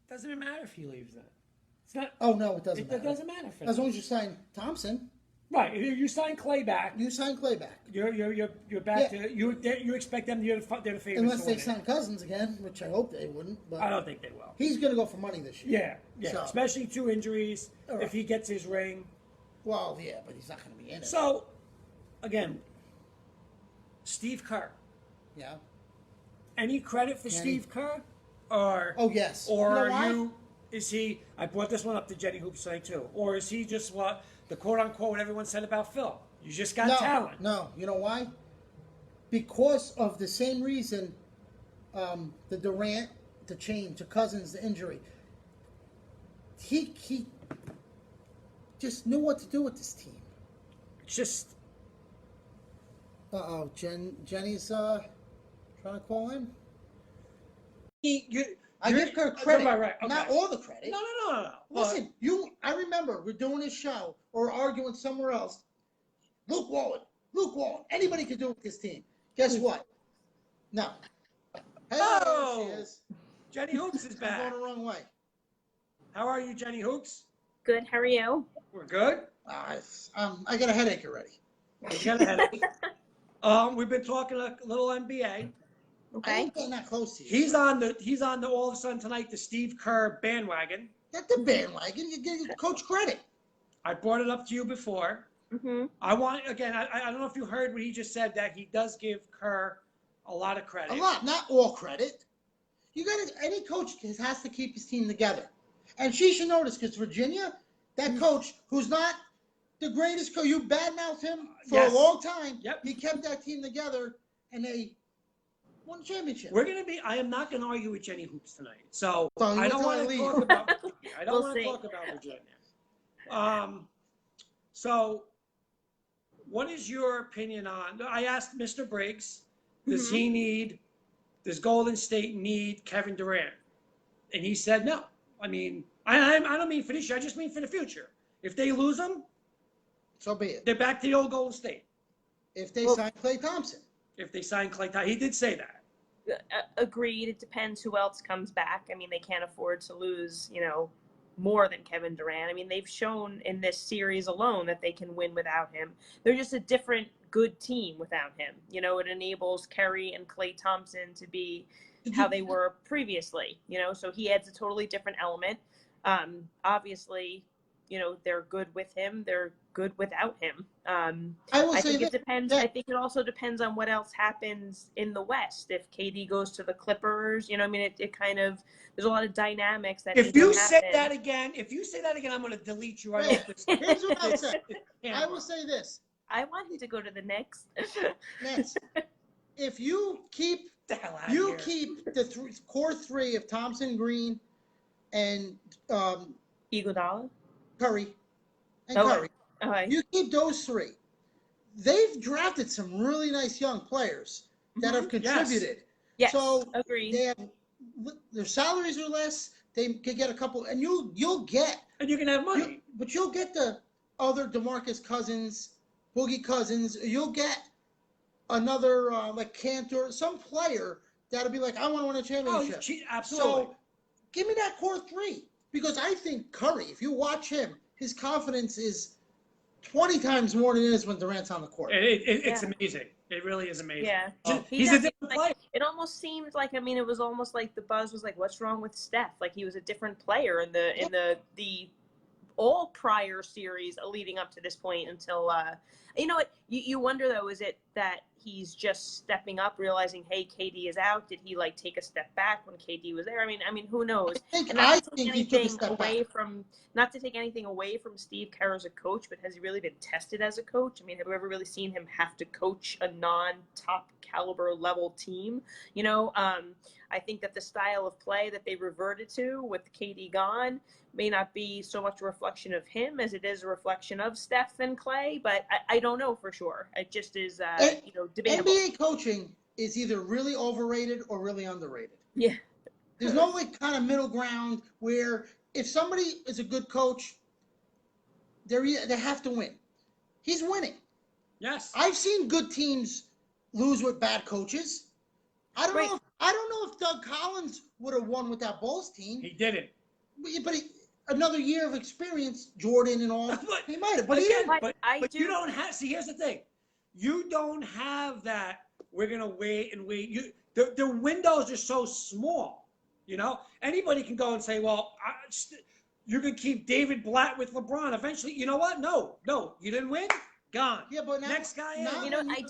doesn't even matter if he leaves then. It's not. Oh, no, it doesn't matter. It doesn't matter for as them. long as you sign Thompson. Right. You sign Clay back. You sign Clay back. You're back to you expect them. They're the favorites. Unless to they win sign Cousins again, which I hope they wouldn't. But I don't think they will. He's going to go for money this year. Yeah. So, Especially 2 injuries. Right. If he gets his ring. Well, yeah, but he's not going to be in it. So, again, Steve Kerr. Yeah. Any credit for Steve Kerr? Or yes. Or You know are why? you? Is he? I brought this one up to Jenny Hoops tonight too. Or is he just what the quote unquote everyone said about Phil? You just got talent. No, you know why? Because of the same reason, the Durant, the chain to Cousins, the injury. He just knew what to do with this team. It's just. Jenny's trying to call him. I You're- give her credit, right, okay. not all the credit. No. Listen, I remember we're doing this show or arguing somewhere else. Luke Wallen. Anybody could do it with this team. Guess what? No. Hey, Oh! there she is. Jenny Hoops is I'm back. going the wrong way. How are you, Jenny Hoops? Good. How are you? We're good. I got a headache already. We got a headache. We've been talking a little NBA. I Okay. ain't getting that close to you. He's on the all of a sudden tonight the Steve Kerr bandwagon. Not the bandwagon. You give Coach credit. I brought it up to you before. Mhm. I want again. I don't know if you heard what he just said, that he does give Kerr a lot of credit. A lot, not all credit. Any coach has to keep his team together, and she should know this because Virginia, that coach who's not the greatest coach, you badmouthed him for Yes. a long time. Yep. He kept that team together, and they won a championship. I am not going to argue with Jenny Hoops tonight. So Well, he I went don't to want our to league. talk about. I don't We'll want to see. talk about Virginia. So, what is your opinion on? I asked Mr. Briggs, does Golden State need Kevin Durant? And he said no. I mean, I don't mean for this year. I just mean for the future. If they lose him, So be it. they're back to the old Golden State. If they Well- sign Klay Thompson. If they sign Klay Thompson, he did say that. Agreed. It depends who else comes back. I mean, they can't afford to lose, more than Kevin Durant. I mean, they've shown in this series alone that they can win without him. They're just a different good team without him. It enables Kerry and Klay Thompson to be how they were previously, so he adds a totally different element. Obviously, they're good with him. They're good without him. I will I say think that. it depends. that- I think it also depends on what else happens in the West. If KD goes to the Clippers, I mean, it kind of, there's a lot of dynamics that If need to you say happen. that again, I'm going to delete you right Wait, off this. Here's what I'll say. camera. I will say this. I want him to go to the Knicks. Nets, if you keep the hell out you here. keep the core three of Thompson, Green, and Iguodala. Curry, and Okay. Curry. Okay. You keep those three. They've drafted some really nice young players that have contributed. Yes. So Agreed. they have their salaries are less. They could get a couple, and you'll get. And you can have money. But you'll get the other DeMarcus Cousins, Boogie Cousins. You'll get another like Cantor, some player that'll be like, I want to win a championship. Absolutely. So give me that core three, because I think Curry, if you watch him, his confidence is 20 times more than it is when Durant's on the court. It's amazing. It really is amazing. Yeah. He's a different player. It almost seemed like, I mean, it was almost like the buzz was like, what's wrong with Steph? Like he was a different player in the all prior series leading up to this point until you know what, you wonder though, is it that he's just stepping up, realizing, hey, KD is out? Did he like take a step back when KD was there? I mean, who knows? And I think he took a step back. Not to take anything away from Steve Kerr as a coach, but has he really been tested as a coach? I mean, have we ever really seen him have to coach a non-top caliber level team? I think that the style of play that they reverted to with KD gone may not be so much a reflection of him as it is a reflection of Steph and Klay, but I don't know for sure. It just is, debatable. NBA coaching is either really overrated or really underrated. Yeah. There's no like kind of middle ground where if somebody is a good coach, they have to win. He's winning. Yes. I've seen good teams lose with bad coaches. I don't know if Doug Collins would have won with that Bulls team. He didn't. But another year of experience, Jordan and all, he might have. But he again, didn't. but you don't have. See, here's the thing. You don't have that. We're gonna wait and wait. The windows are so small. Anybody can go and say, "Well, you can keep David Blatt with LeBron." Eventually, you know what? No, you didn't win. Gone. Yeah, but now, next guy in. I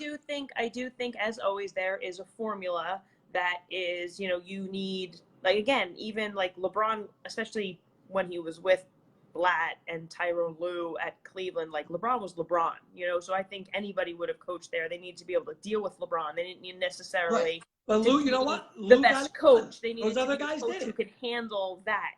do think as always there is a formula that is, you need, like, again, even like LeBron, especially when he was with Blatt and Tyrone Lue at Cleveland, like LeBron was LeBron, so I think anybody would have coached there. They need to be able to deal with LeBron. They didn't need necessarily. Right. But Lue, you know what? The best coach. They needed those other to be guys a coach did who it. could handle that.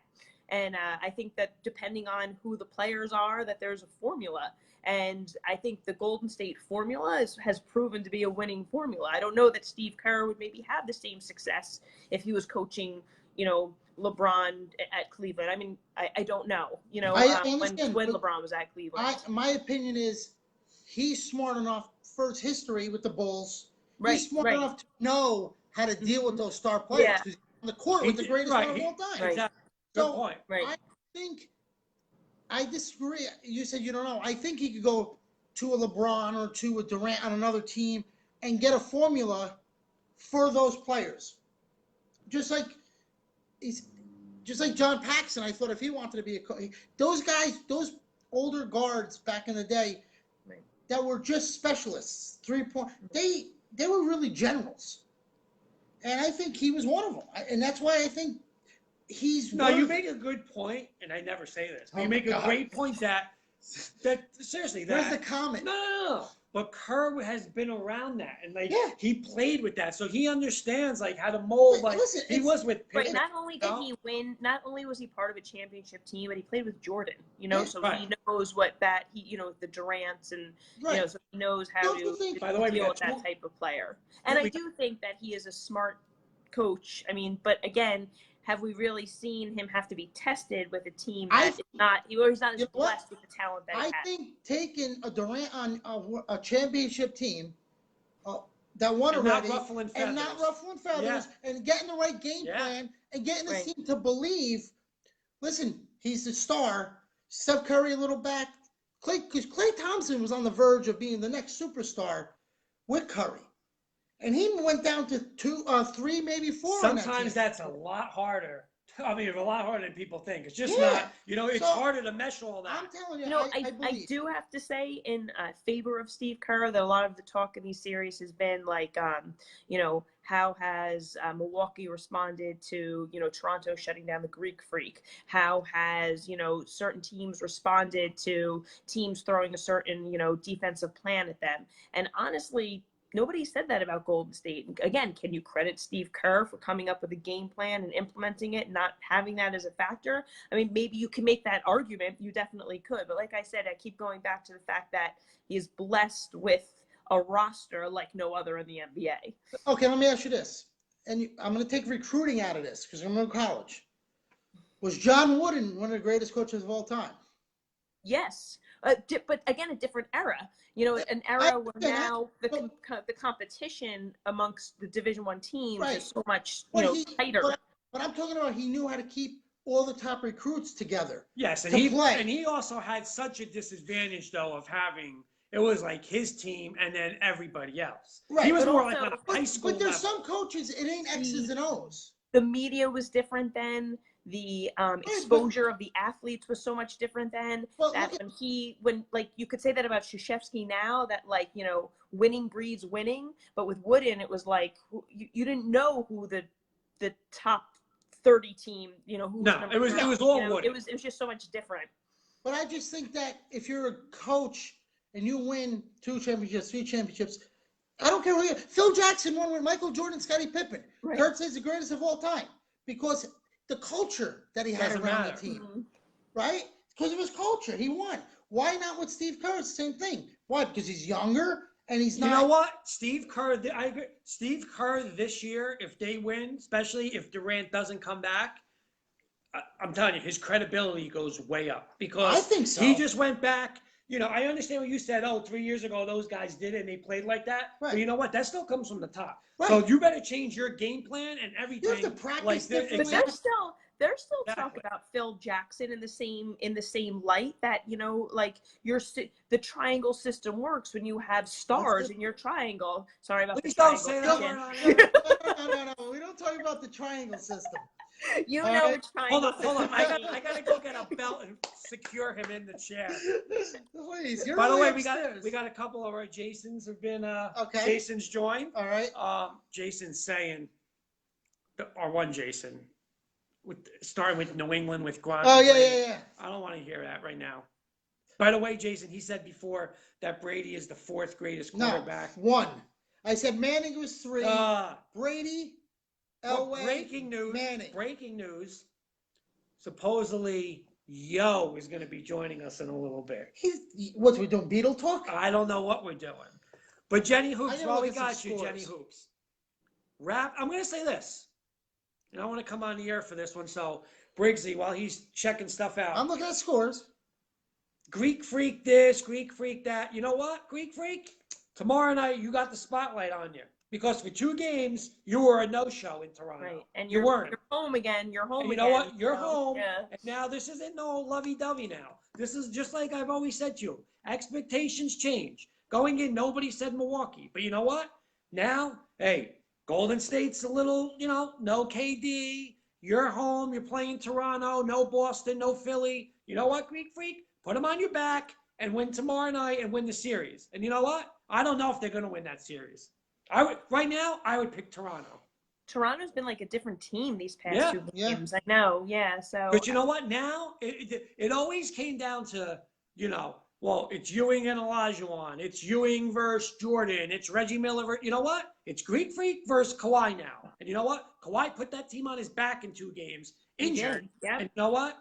And I think that depending on who the players are, that there's a formula. And I think the Golden State formula has proven to be a winning formula. I don't know that Steve Kerr would maybe have the same success if he was coaching, LeBron at Cleveland. I mean, I don't know, when LeBron was at Cleveland. My opinion is he's smart enough for his history with the Bulls. Right, He's smart right. enough to know how to deal with those star players. Yeah. 'Cause he's on the court with the greatest player of all time. Right. Exactly. Good So, point. Right. I think I disagree. You said you don't know. I think he could go to a LeBron or to a Durant on another team and get a formula for those players. Just like John Paxson. I thought if he wanted to be a coach, those guys, those older guards back in the day, Right. that were just specialists, 3-point. They were really generals, and I think he was one of them. And that's why I think he's. No, you make a good point, and I never say this. But Oh you make my a God. great point that seriously, Where's that the comment? no. but Kerr has been around that, and like Yeah. he played with that, so he understands like how to mold. Like Listen, he it's- was with Right. Pippen. Not only did know? he win, not only was he part of a championship team, but he played with Jordan. You know, Yeah, so right. he knows what that he, you know, the Durants and Right. you know, so he knows how Don't to you think- By the way, we deal got with that two- type of player. And Yeah, I we do think that he is a smart coach. I mean, but again, have we really seen him have to be tested with a team I that is not? He's not as You know what? blessed with the talent that he I has. think taking a Durant on a championship team that won And not already ruffling and not feathers. ruffling feathers Yeah. and getting the right game Yeah. plan and getting the Right. team to believe, listen, he's the star. Steph Curry a little back. Because Klay Thompson was on the verge of being the next superstar with Curry. And he went down to 2, 3, maybe 4 on that Sometimes team. that's a lot harder. I mean, a lot harder than people think. It's just Yeah. not. You know, it's So, harder to mesh all that. I'm telling you, You know, I I believe. do have to say in favor of Steve Kerr that a lot of the talk in these series has been like, you know, how has Milwaukee responded to, you know, Toronto shutting down the Greek Freak? How has, you know, certain teams responded to teams throwing a certain, you know, defensive plan at them? And honestly, nobody said that about Golden State. Again, can you credit Steve Kerr for coming up with a game plan and implementing it, not having that as a factor? I mean, maybe you can make that argument. You definitely could. But like I said, I keep going back to the fact that he is blessed with a roster like no other in the NBA. Okay, let me ask you this. And I'm going to take recruiting out of this because I'm in college. Was John Wooden one of the greatest coaches of all time? Yes. But again, a different era. You know, an era where now the competition amongst the Division I teams Right. is so much, But you know, tighter. But I'm talking about he knew how to keep all the top recruits together. Yes, and to play. he also had such a disadvantage though of having it was like his team and then everybody else. Right, He was but more also- like on a high school But there's level. some coaches, it ain't X's and O's. The media was different then. The exposure of the athletes was so much different then. Well, That look when like you could say that about Krzyzewski now, that like, you know, winning breeds winning. But with Wooden, it was like you didn't know who the top 30 team, you know, who No, number it was three, all you know, Wooden. it was just so much different. But I just think that if you're a coach and you win 2 championships, 3 championships, I don't care who you are. Phil Jackson won with Michael Jordan, Scottie Pippen. Right. Kurt says the greatest of all time because the culture that he had Doesn't around matter. the team, Mhm. right? Because of his culture, he won. Why not with Steve Kerr? It's the same thing. Why? Because he's younger and he's You not. know what? Steve Kerr, I agree. Steve Kerr this year, if they win, especially if Durant doesn't come back, I'm telling you, his credibility goes way up because I think so. he just went back. You know, I understand what you said. Oh, 3 years ago, those guys did it and they played like that. Right. But you know what? That still comes from the top. Right. So you better change your game plan and everything. You have to practice like this. differently. But Exactly. there's still talk Exactly. about Phil Jackson in the same light that, you know, like the triangle system works when you have stars in your triangle. Sorry about Please the don't triangle. say that Christian. word. No. We don't talk about the triangle system. You All know right. which triangle Hold on. system I gotta go get a belt and secure him in the chair. Please, you're By the only way, upstairs. we got a couple of our Jasons have been Okay. Jason's joined. All right. Jason's saying, or one Jason, starting with New England with Gronk. Oh and yeah, Brady. yeah, yeah. I don't want to hear that right now. By the way, Jason, he said before that Brady is the 4th greatest No, quarterback. 1. I said Manning was 3. Brady, Well, Elway, breaking news. Manning. Breaking news. Supposedly, Yo is going to be joining us in a little bit. What we doing? Beetle talk? I don't know what we're doing. But Jenny Hoops, gotta while look we at some got you, Jenny scores. Hoops. I'm going to say this. And I want to come on the air for this one. So, Briggsy, while he's checking stuff out. I'm looking at scores. Greek Freak this, Greek Freak that. You know what, Greek Freak? Tomorrow night, you got the spotlight on you. Because for 2 games, you were a no-show in Toronto. Right, and you weren't. You're home again. You're home And you again. know what? You're so, home. Yeah. And now this isn't no lovey-dovey now. This is just like I've always said to you. Expectations change. Going in, nobody said Milwaukee. But you know what? Now, hey, Golden State's a little, you know, no KD. You're home. You're playing Toronto. No Boston. No Philly. You know what, Greek Freak? Put them on your back and win tomorrow night and win the series. And you know what? I don't know if they're going to win that series. Right now, I would pick Toronto. Toronto's been like a different team these past Yeah. 2 Yeah. games. I know. Yeah. So. But you know what? Now, it always came down to, you know, Well, it's Ewing and Olajuwon. It's Ewing versus Jordan. It's Reggie Miller. You know what? It's Greek Freak versus Kawhi now. And you know what? Kawhi put that team on his back in 2 games, injured. Yep. And you know what?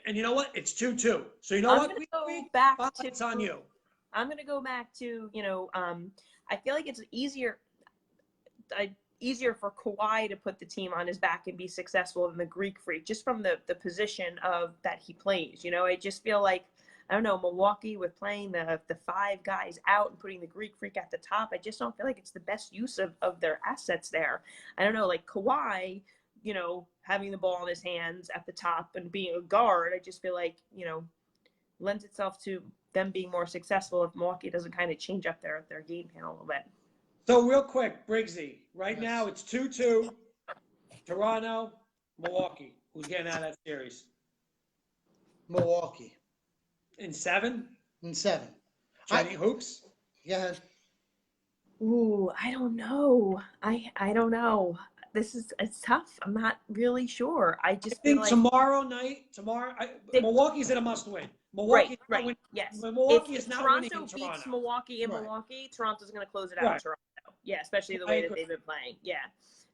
And you know what? It's 2-2. So you know I'm what? gonna go back to. It's on you. I'm gonna go back to I feel like it's easier for Kawhi to put the team on his back and be successful than the Greek Freak, just from the position of that he plays. I just feel like, I don't know, Milwaukee with playing the 5 guys out and putting the Greek Freak at the top, I just don't feel like it's the best use of their assets there. I don't know, like Kawhi, having the ball in his hands at the top and being a guard, I just feel like, lends itself to them being more successful if Milwaukee doesn't kind of change up their game plan a little bit. So real quick, Briggsy, right Yes. now it's 2-2, Toronto, Milwaukee. Who's getting out of that series? Milwaukee In 7? in 7. Jenny Hoops? Yeah. Ooh, I don't know. I don't know. It's tough. I'm not really sure. I I just feel think like tomorrow, Milwaukee's in a must-win. Milwaukee, right. Yes. Milwaukee If is not Toronto winning in beats Toronto. Milwaukee in Right. Milwaukee, Toronto's going to close it out Right. in Toronto. Yeah, especially the I way that agree. they've been playing. Yeah.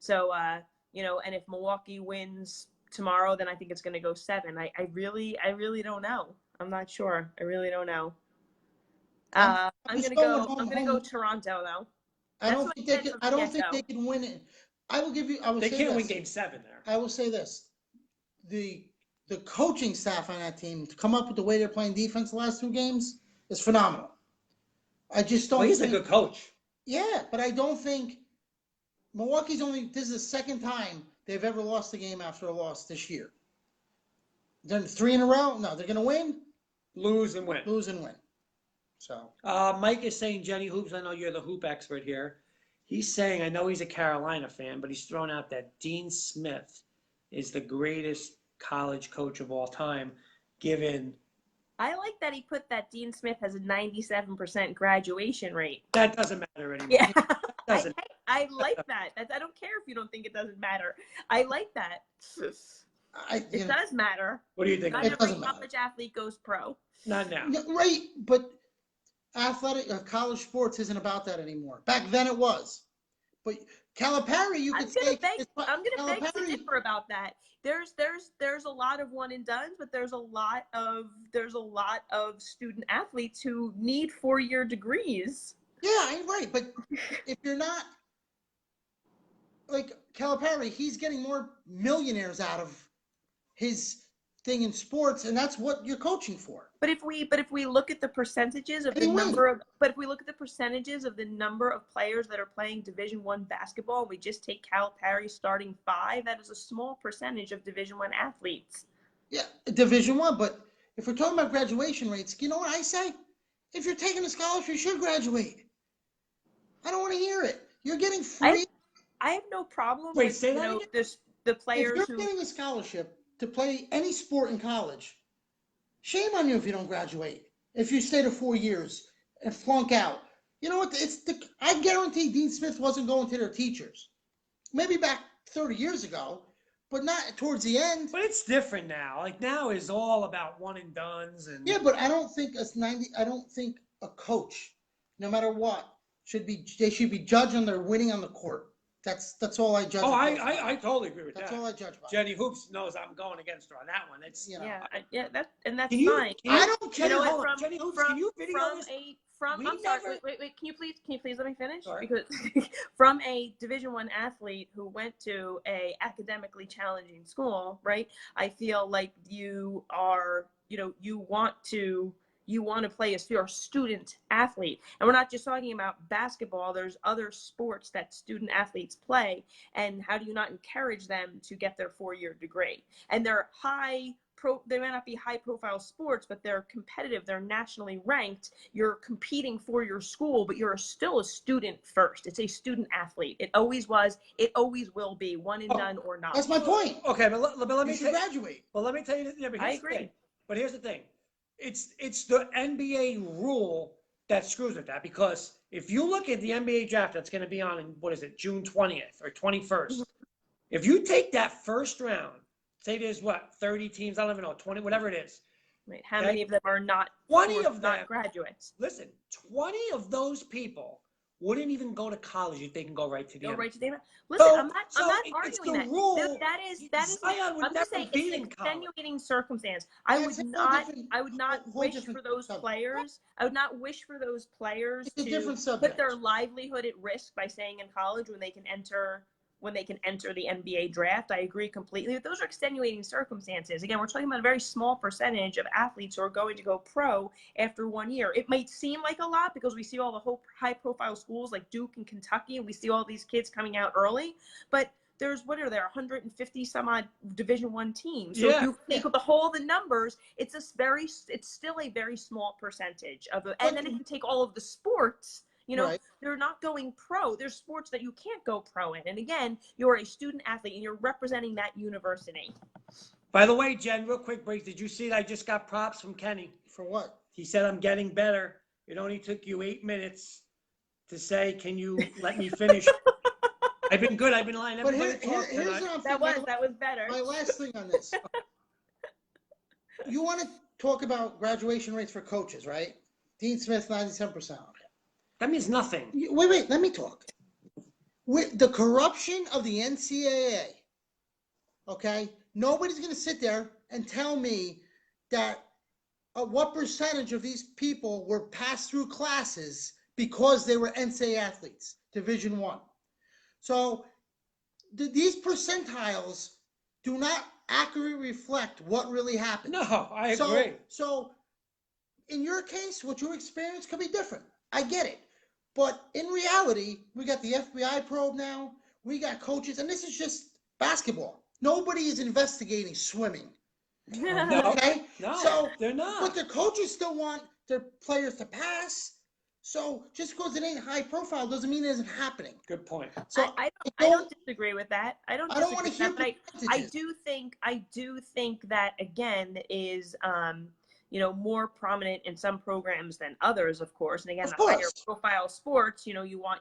So, and if Milwaukee wins tomorrow, then I think it's going to go 7. I really don't know. I'm not sure. I really don't know. I'm just gonna going go. home- I'm gonna go Toronto though. I don't what think I they said can. from I don't the think get-go. they can win it. I will give you. I will They say can't this. win Game 7 there. I will say this: the coaching staff on that team to come up with the way they're playing defense the last 2 games is phenomenal. I just don't. Well, he's a think, good coach. Yeah, but I don't think Milwaukee's only. This is the second time they've ever lost a game after a loss this year. They're 3 in a row. No, they're going to win, Lose and win. lose, and win. So Mike is saying, Jenny Hoops, I know you're the hoop expert here. He's saying, I know he's a Carolina fan, but he's thrown out that Dean Smith is the greatest college coach of all time, given I like that he put that Dean Smith has a 97% graduation rate. that doesn't matter anymore. Yeah, Doesn't. I like that. I don't care if you don't think it doesn't matter. I like that. It does matter. What do you think? Not It every doesn't matter. college athlete goes pro. Not now. No, right, but college sports isn't about that anymore. Back then it was. But Calipari, you could say I'm gonna beg to Calipari. differ about that. There's a lot of one and dones, but there's a lot of student athletes who need 4-year degrees. Yeah, you're right. But if you're not like Calipari, he's getting more millionaires out of his thing in sports, and that's what you're coaching for. But if we look at the percentages of And the he wins. number of but if we look at the percentages of the number of players that are playing Division I basketball, and we just take Calipari's starting 5, that is a small percentage of Division I athletes. Yeah, Division I. But if we're talking about graduation rates, you know what I say? If you're taking a scholarship, you should graduate. I don't want to hear it. You're getting free. I have no problem Wait, with say that again? the If players you're who getting a scholarship to play any sport in college, shame on you if you don't graduate. If you stay to 4 years and flunk out, you know what? I guarantee Dean Smith wasn't going to their teachers. Maybe back 30 years ago, but not towards the end. But it's different now. Like now is all about one and dones and Yeah, but I don't think I don't think a coach, no matter what, they should be judged on their winning on the court. That's all I judge. Oh, it by. I totally agree with That's that. all I judge by. Jenny Hoops knows I'm going against her on that one. It's You know, that's Can you, fine. can you- I don't Jenny, care. hold on. Jenny Hoops, can you video this? We I'm sorry. never- Wait. Can you please let me finish? Sorry. Because from a Division I athlete who went to a academically challenging school, right? I feel like you want to play as you're a student athlete. And we're not just talking about basketball. There's other sports that student athletes play. And how do you not encourage them to get their 4-year degree? And they're they may not be high profile sports, but they're competitive. They're nationally ranked. You're competing for your school, but you're still a student first. It's a student athlete. It always was. It always will be, one and done or not. That's my point. Okay, but let You me should graduate. Well, let me tell you this. Yeah, but I here's the agree. thing. But here's the thing. It's the NBA rule that screws with that, because if you look at the NBA draft that's going to be on in, what is it, June 20th or 21st, if you take that first round, say there's 30 teams, I don't even know, 20, whatever it is, Right. How Okay. many of them are not 20 or of them. not graduates? Listen, 20 of those people wouldn't even go to college if they can go right to the Go NFL. right to the Listen, So- I'm not so it's arguing the that. rule. That is Zion would I'm just never saying be it's in an college. extenuating circumstance. I would That's a whole not different- I would not whole wish different for those subject. players. I would not wish for those players It's a to different put subject. their livelihood at risk by staying in college when they can enter the NBA draft. I agree completely. But those are extenuating circumstances. Again, we're talking about a very small percentage of athletes who are going to go pro after 1 year. It might seem like a lot because we see all the high-profile schools like Duke and Kentucky, and we see all these kids coming out early. But there's 150 some odd Division I teams. So if you take the whole the numbers, it's still a very small percentage of it. And then if you take all of the sports, Right. they're not going pro. There's sports that you can't go pro in. And again, you're a student athlete and you're representing that university. By the way, Jen, real quick break. Did you see that I just got props from Kenny? For what? He said, I'm getting better. It only took you 8 minutes to say, can you let me finish? I've been good. I've been lying. But Everybody talk here's tonight. what I'm That was better. my last thing on this. You want to talk about graduation rates for coaches, right? Dean Smith, 97%. That means nothing. Wait, let me talk. With the corruption of the NCAA, okay, nobody's going to sit there and tell me that what percentage of these people were passed through classes because they were NCAA athletes, Division I. So these percentiles do not accurately reflect what really happened. No, I agree. So in your case, what you experienced could be different. I get it. But in reality, we got the FBI probe now. We got coaches, and this is just basketball. Nobody is investigating swimming. No, Okay? no, So, they're not. but the coaches still want their players to pass. So just because it ain't high profile doesn't mean it isn't happening. Good point. So I don't disagree with that. I don't want to hear but I percentages. do think that again is more prominent in some programs than others, of course. And again, Of the course. higher profile sports, you want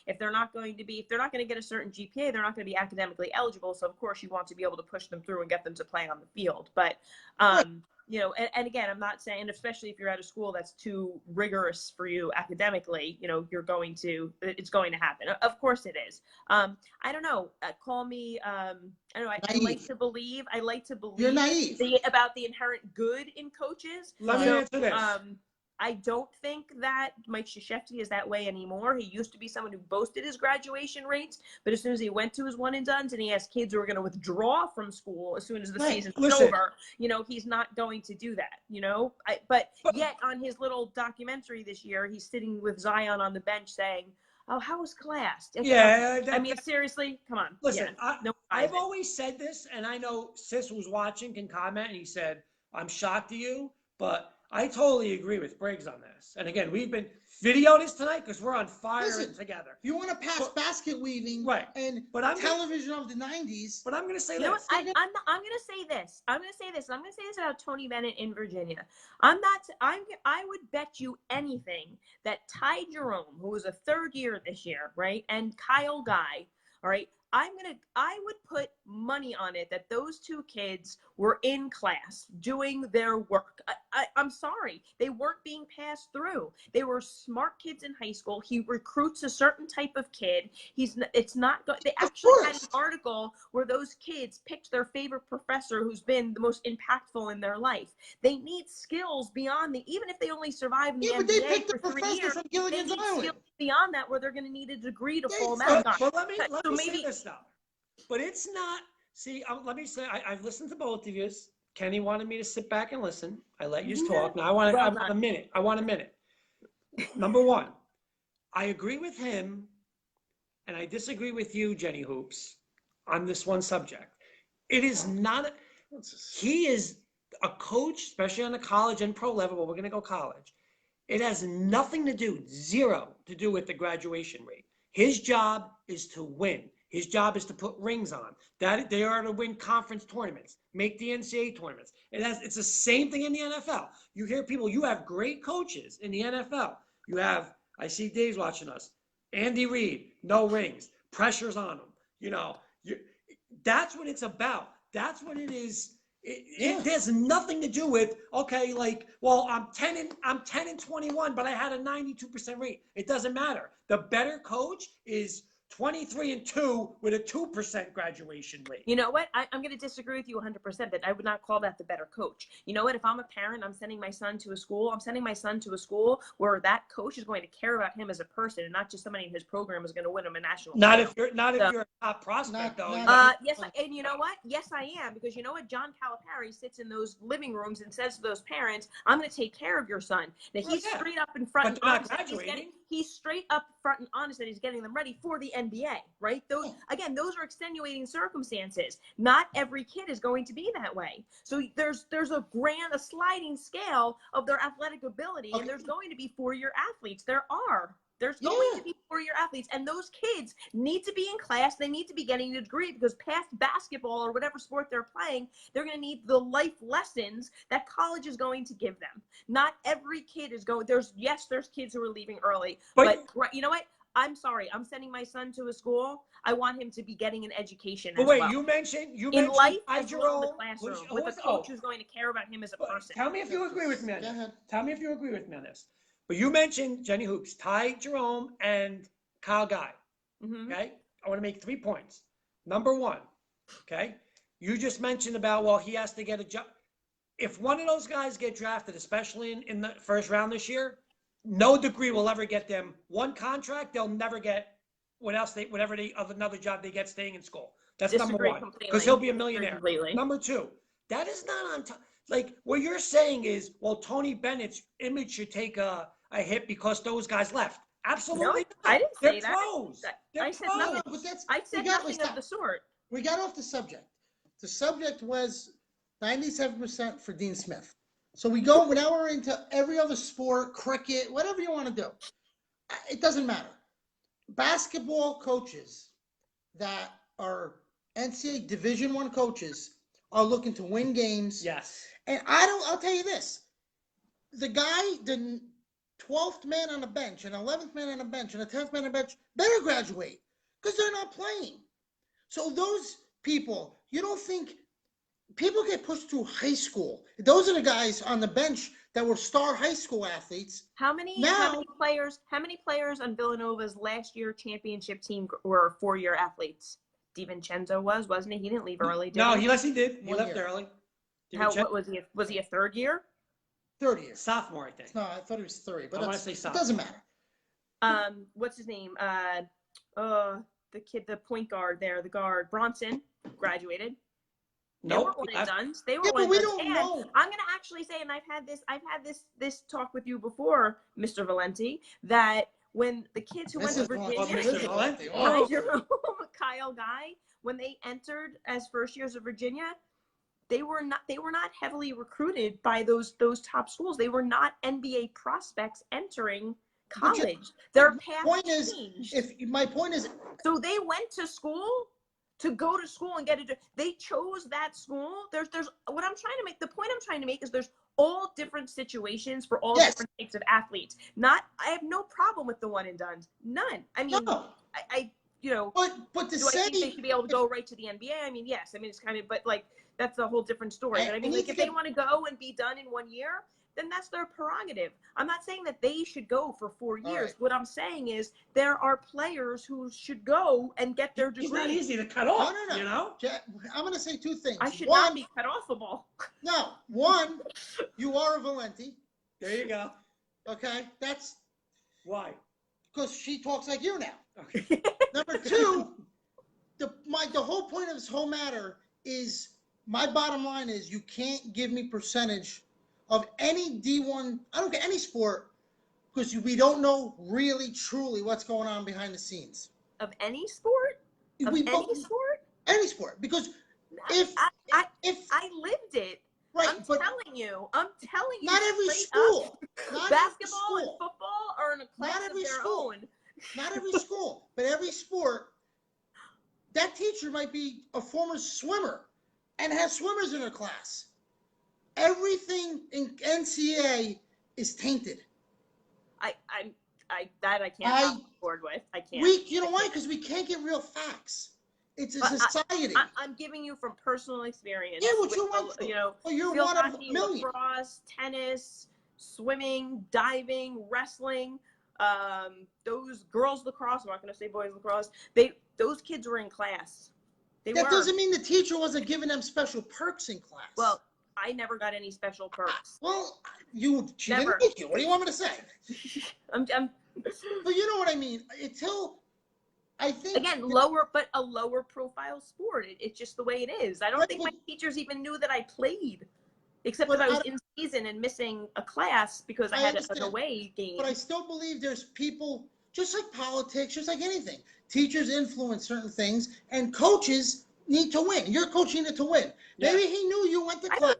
if they're not going to get a certain GPA, they're not going to be academically eligible. So of course you want to be able to push them through and get them to play on the field. But and again, I'm not saying, especially if you're at a school that's too rigorous for you academically, it's going to happen. Of course it is. I don't know. Call me, I don't know. I like to believe You're naive. about the inherent good in coaches. Let me answer this. I don't think that Mike Krzyzewski is that way anymore. He used to be someone who boasted his graduation rates, but as soon as he went to his one and dones and he has kids who are going to withdraw from school as soon as the season's over, he's not going to do that, But yet on his little documentary this year, he's sitting with Zion on the bench saying, "Oh, how was class?" I mean, seriously, come on. Listen, Yeah, I've always said this, and I know Sis who's watching can comment, and he said, I'm shocked at you, but I totally agree with Briggs on this. And again, we've been video this tonight because we're on fire together. You want to pass basket weaving and television of the 90s. But I'm going to say this. this. I'm going to say this. I'm going to say this about Tony Bennett in Virginia. I would bet you anything that Ty Jerome, who was a third year this year, right, and Kyle Guy, all right, I would put money on it that those two kids were in class doing their work. I'm sorry. They weren't being passed through. They were smart kids in high school. He recruits a certain type of kid. They actually had an article where those kids picked their favorite professor who's been the most impactful in their life. They need skills beyond even if they only survive in the NBA for 3 years, they need skills beyond that where they're going to need a degree to fall back on. But let me say this now. But it's not. See, let me say, I've listened to both of you. Kenny wanted me to sit back and listen. I let you talk. Now I want a minute. I want a minute. Number one, I agree with him, and I disagree with you, Jenny Hoops, on this one subject. It is not. He is a coach, especially on the college and pro level. But we're going to go college. It has nothing to do, zero to do with the graduation rate. His job is to win. His job is to put rings on. That they are to win conference tournaments, make the NCAA tournaments. It's the same thing in the NFL. You hear people, you have great coaches in the NFL. You have, I see Dave's watching us, Andy Reid, no rings, pressures on him. That's what it's about. That's what it is. There's nothing to do with, okay, like, well, I'm 10 and 21, but I had a 92% rate. It doesn't matter. The better coach is 23 and 2 with a 2% graduation rate. You know what? I'm going to disagree with you 100%. That I would not call that the better coach. You know what? If I'm a parent, I'm sending my son to a school. I'm sending my son to a school where that coach is going to care about him as a person and not just somebody in his program is going to win him a national. Not title. if you're a top prospect, though. Yes, and you know what? Yes, I am, because you know what? John Calipari sits in those living rooms and says to those parents, "I'm going to take care of your son." Now he's straight up in front and honest. He's straight up front and honest that he's getting them ready for the NBA, right? Those are extenuating circumstances. Not every kid is going to be that way. So there's a sliding scale of their athletic ability, and there's going to be 4-year athletes. There's going to be 4-year athletes, and those kids need to be in class. They need to be getting a degree, because past basketball or whatever sport they're playing, they're going to need the life lessons that college is going to give them. Not every kid is going. There's kids who are leaving early, but you know what? I'm sorry. I'm sending my son to a school. I want him to be getting an education. But wait, well. you mentioned in life as well in the classroom with a coach who's going to care about him as a person. Tell me if you agree with me on this. Tell me if you agree with me on this. But you mentioned Jenny Hoops, Ty Jerome, and Kyle Guy. Mm-hmm. Okay, I want to make 3 points. Number one, okay, you just mentioned about, well, he has to get a job. If one of those guys get drafted, especially in the first round this year, no degree will ever get them one contract. They'll never get another job they get staying in school. That's number one, because he'll be a millionaire. Number two, that is not on top. Like, what you're saying is, well, Tony Bennett's image should take a hit because those guys left. Absolutely not. I didn't say that. Pros. I said nothing. I said nothing of the sort. We got off the subject. The subject was 97% for Dean Smith. So now we're into every other sport, cricket, whatever you want to do. It doesn't matter. Basketball coaches that are NCAA Division I coaches are looking to win games. Yes. And I'll tell you this. The guy, the 12th man on the bench, and 11th man on the bench, and the 10th man on the bench better graduate, because they're not playing. So those people, you don't think people get pushed to high school. Those are the guys on the bench that were star high school athletes. How many players on Villanova's last year championship team were 4-year athletes? DiVincenzo wasn't he? He didn't leave early, did he? Yes, he did. He left early. What was he? Was he a third year? Third year. Sophomore, I think. No, I thought he was 3, but I want to say sophomore. It doesn't matter. What's his name? The kid, the point guard there, the guard, Bronson, graduated. They were one and dones. They were one and dones. And I'm going to actually say, and I've had this talk with you before, Mr. Valenti, that when the kids who went to Virginia, Kyle Guy, when they entered as first years of Virginia, they were not heavily recruited by those top schools. They were not NBA prospects entering college. Their path changed. My point is, so they went to school to go to school and get it. They chose that school. There's what I'm trying to make. The point I'm trying to make is there's all different situations for all different types of athletes. I have no problem with the one and done. None. I mean, I but to do I think they should be able to go right to the NBA? I mean, yes. I mean, it's kind of, but like that's a whole different story. But I mean, like if they want to go and be done in 1 year, then that's their prerogative. I'm not saying that they should go for 4 years. Right. What I'm saying is there are players who should go and get their degree. It's not easy to cut off. No. You know? I'm going to say 2 things. I should not be cut offable. No. One, you are a Valenti. There you go. Okay? That's why. Because she talks like you now. Okay. Number 2, the whole point of this whole matter is, my bottom line is, you can't give me percentage of any D1, I don't care, any sport, because we don't know really, truly what's going on behind the scenes. Of any sport? Any sport? Any sport. Because if I lived it. Right, I'm telling you. Not every school. Basketball and football are in a class of their own. Not every school, but every sport. That teacher might be a former swimmer and has swimmers in her class. Everything in NCAA is tainted. I can't get on board with. I can't. You know why? Because we can't get real facts. It's a But society. I'm giving you from personal experience. Yeah, what with, you went through. you know, Well, you're field one of hockey, a million. lacrosse, tennis, swimming, diving, wrestling. Those girls lacrosse. I'm not going to say boys lacrosse. Those kids were in class. They That were. doesn't mean the teacher wasn't giving them special perks in class. Well, I never got any special perks. Well, she Never. didn't make you. What do you want me to say? I'm But you know what I mean. Until I think again a lower profile sport. It's just the way it is. I don't Right, think but- my teachers even knew that I played, except But that I was I- in season and missing a class because I I had an understand. away game. But I still believe there's people, just like politics, just like anything. Teachers influence certain things, and coaches need to win. Your coach needed to win. Yeah. Maybe he knew you went to I class.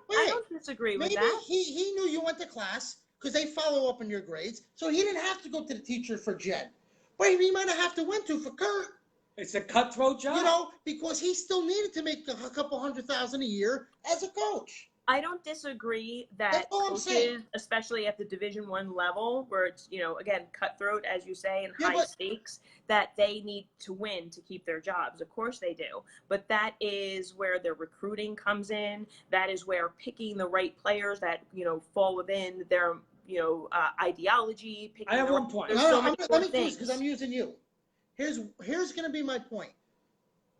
don't disagree with Maybe that. he knew you went to class because they follow up on your grades, so he didn't have to go to the teacher for Jen. But he might have to went to for Kurt. It's a cutthroat job. You know, because he still needed to make a couple $100,000 a year as a coach. I don't disagree that That's all I'm saying. coaches, especially at the Division I level, where it's, again, cutthroat, as you say, and Yeah, high but- stakes, that they need to win to keep their jobs. Of course they do. But that is where their recruiting comes in. That is where picking the right players that, fall within their, ideology. Picking I have the one right- point. There's No, so no, many let more me do this things. because I'm using you. Here's going to be my point.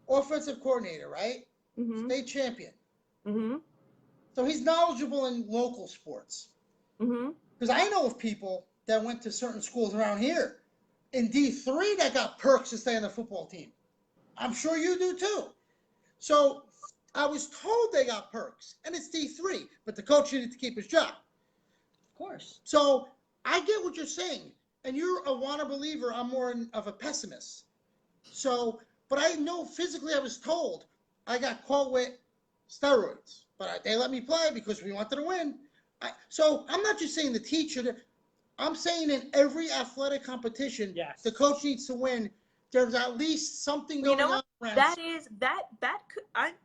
Offensive coordinator, right? Mhm. State champion. Mhm. So he's knowledgeable in local sports. Mhm. Because I know of people that went to certain schools around here in D3 that got perks to stay on the football team. I'm sure you do too. So I was told they got perks, and it's D3, but the coach needed to keep his job. Of course. So I get what you're saying, and you're a wanna believer. I'm more of a pessimist. So, but I know physically I was told I got caught with steroids, but they let me play because we wanted to win. So I'm not just saying the teacher. I'm saying in every athletic competition, Yes. the coach needs to win. There's at least something You going know on what? around. That could,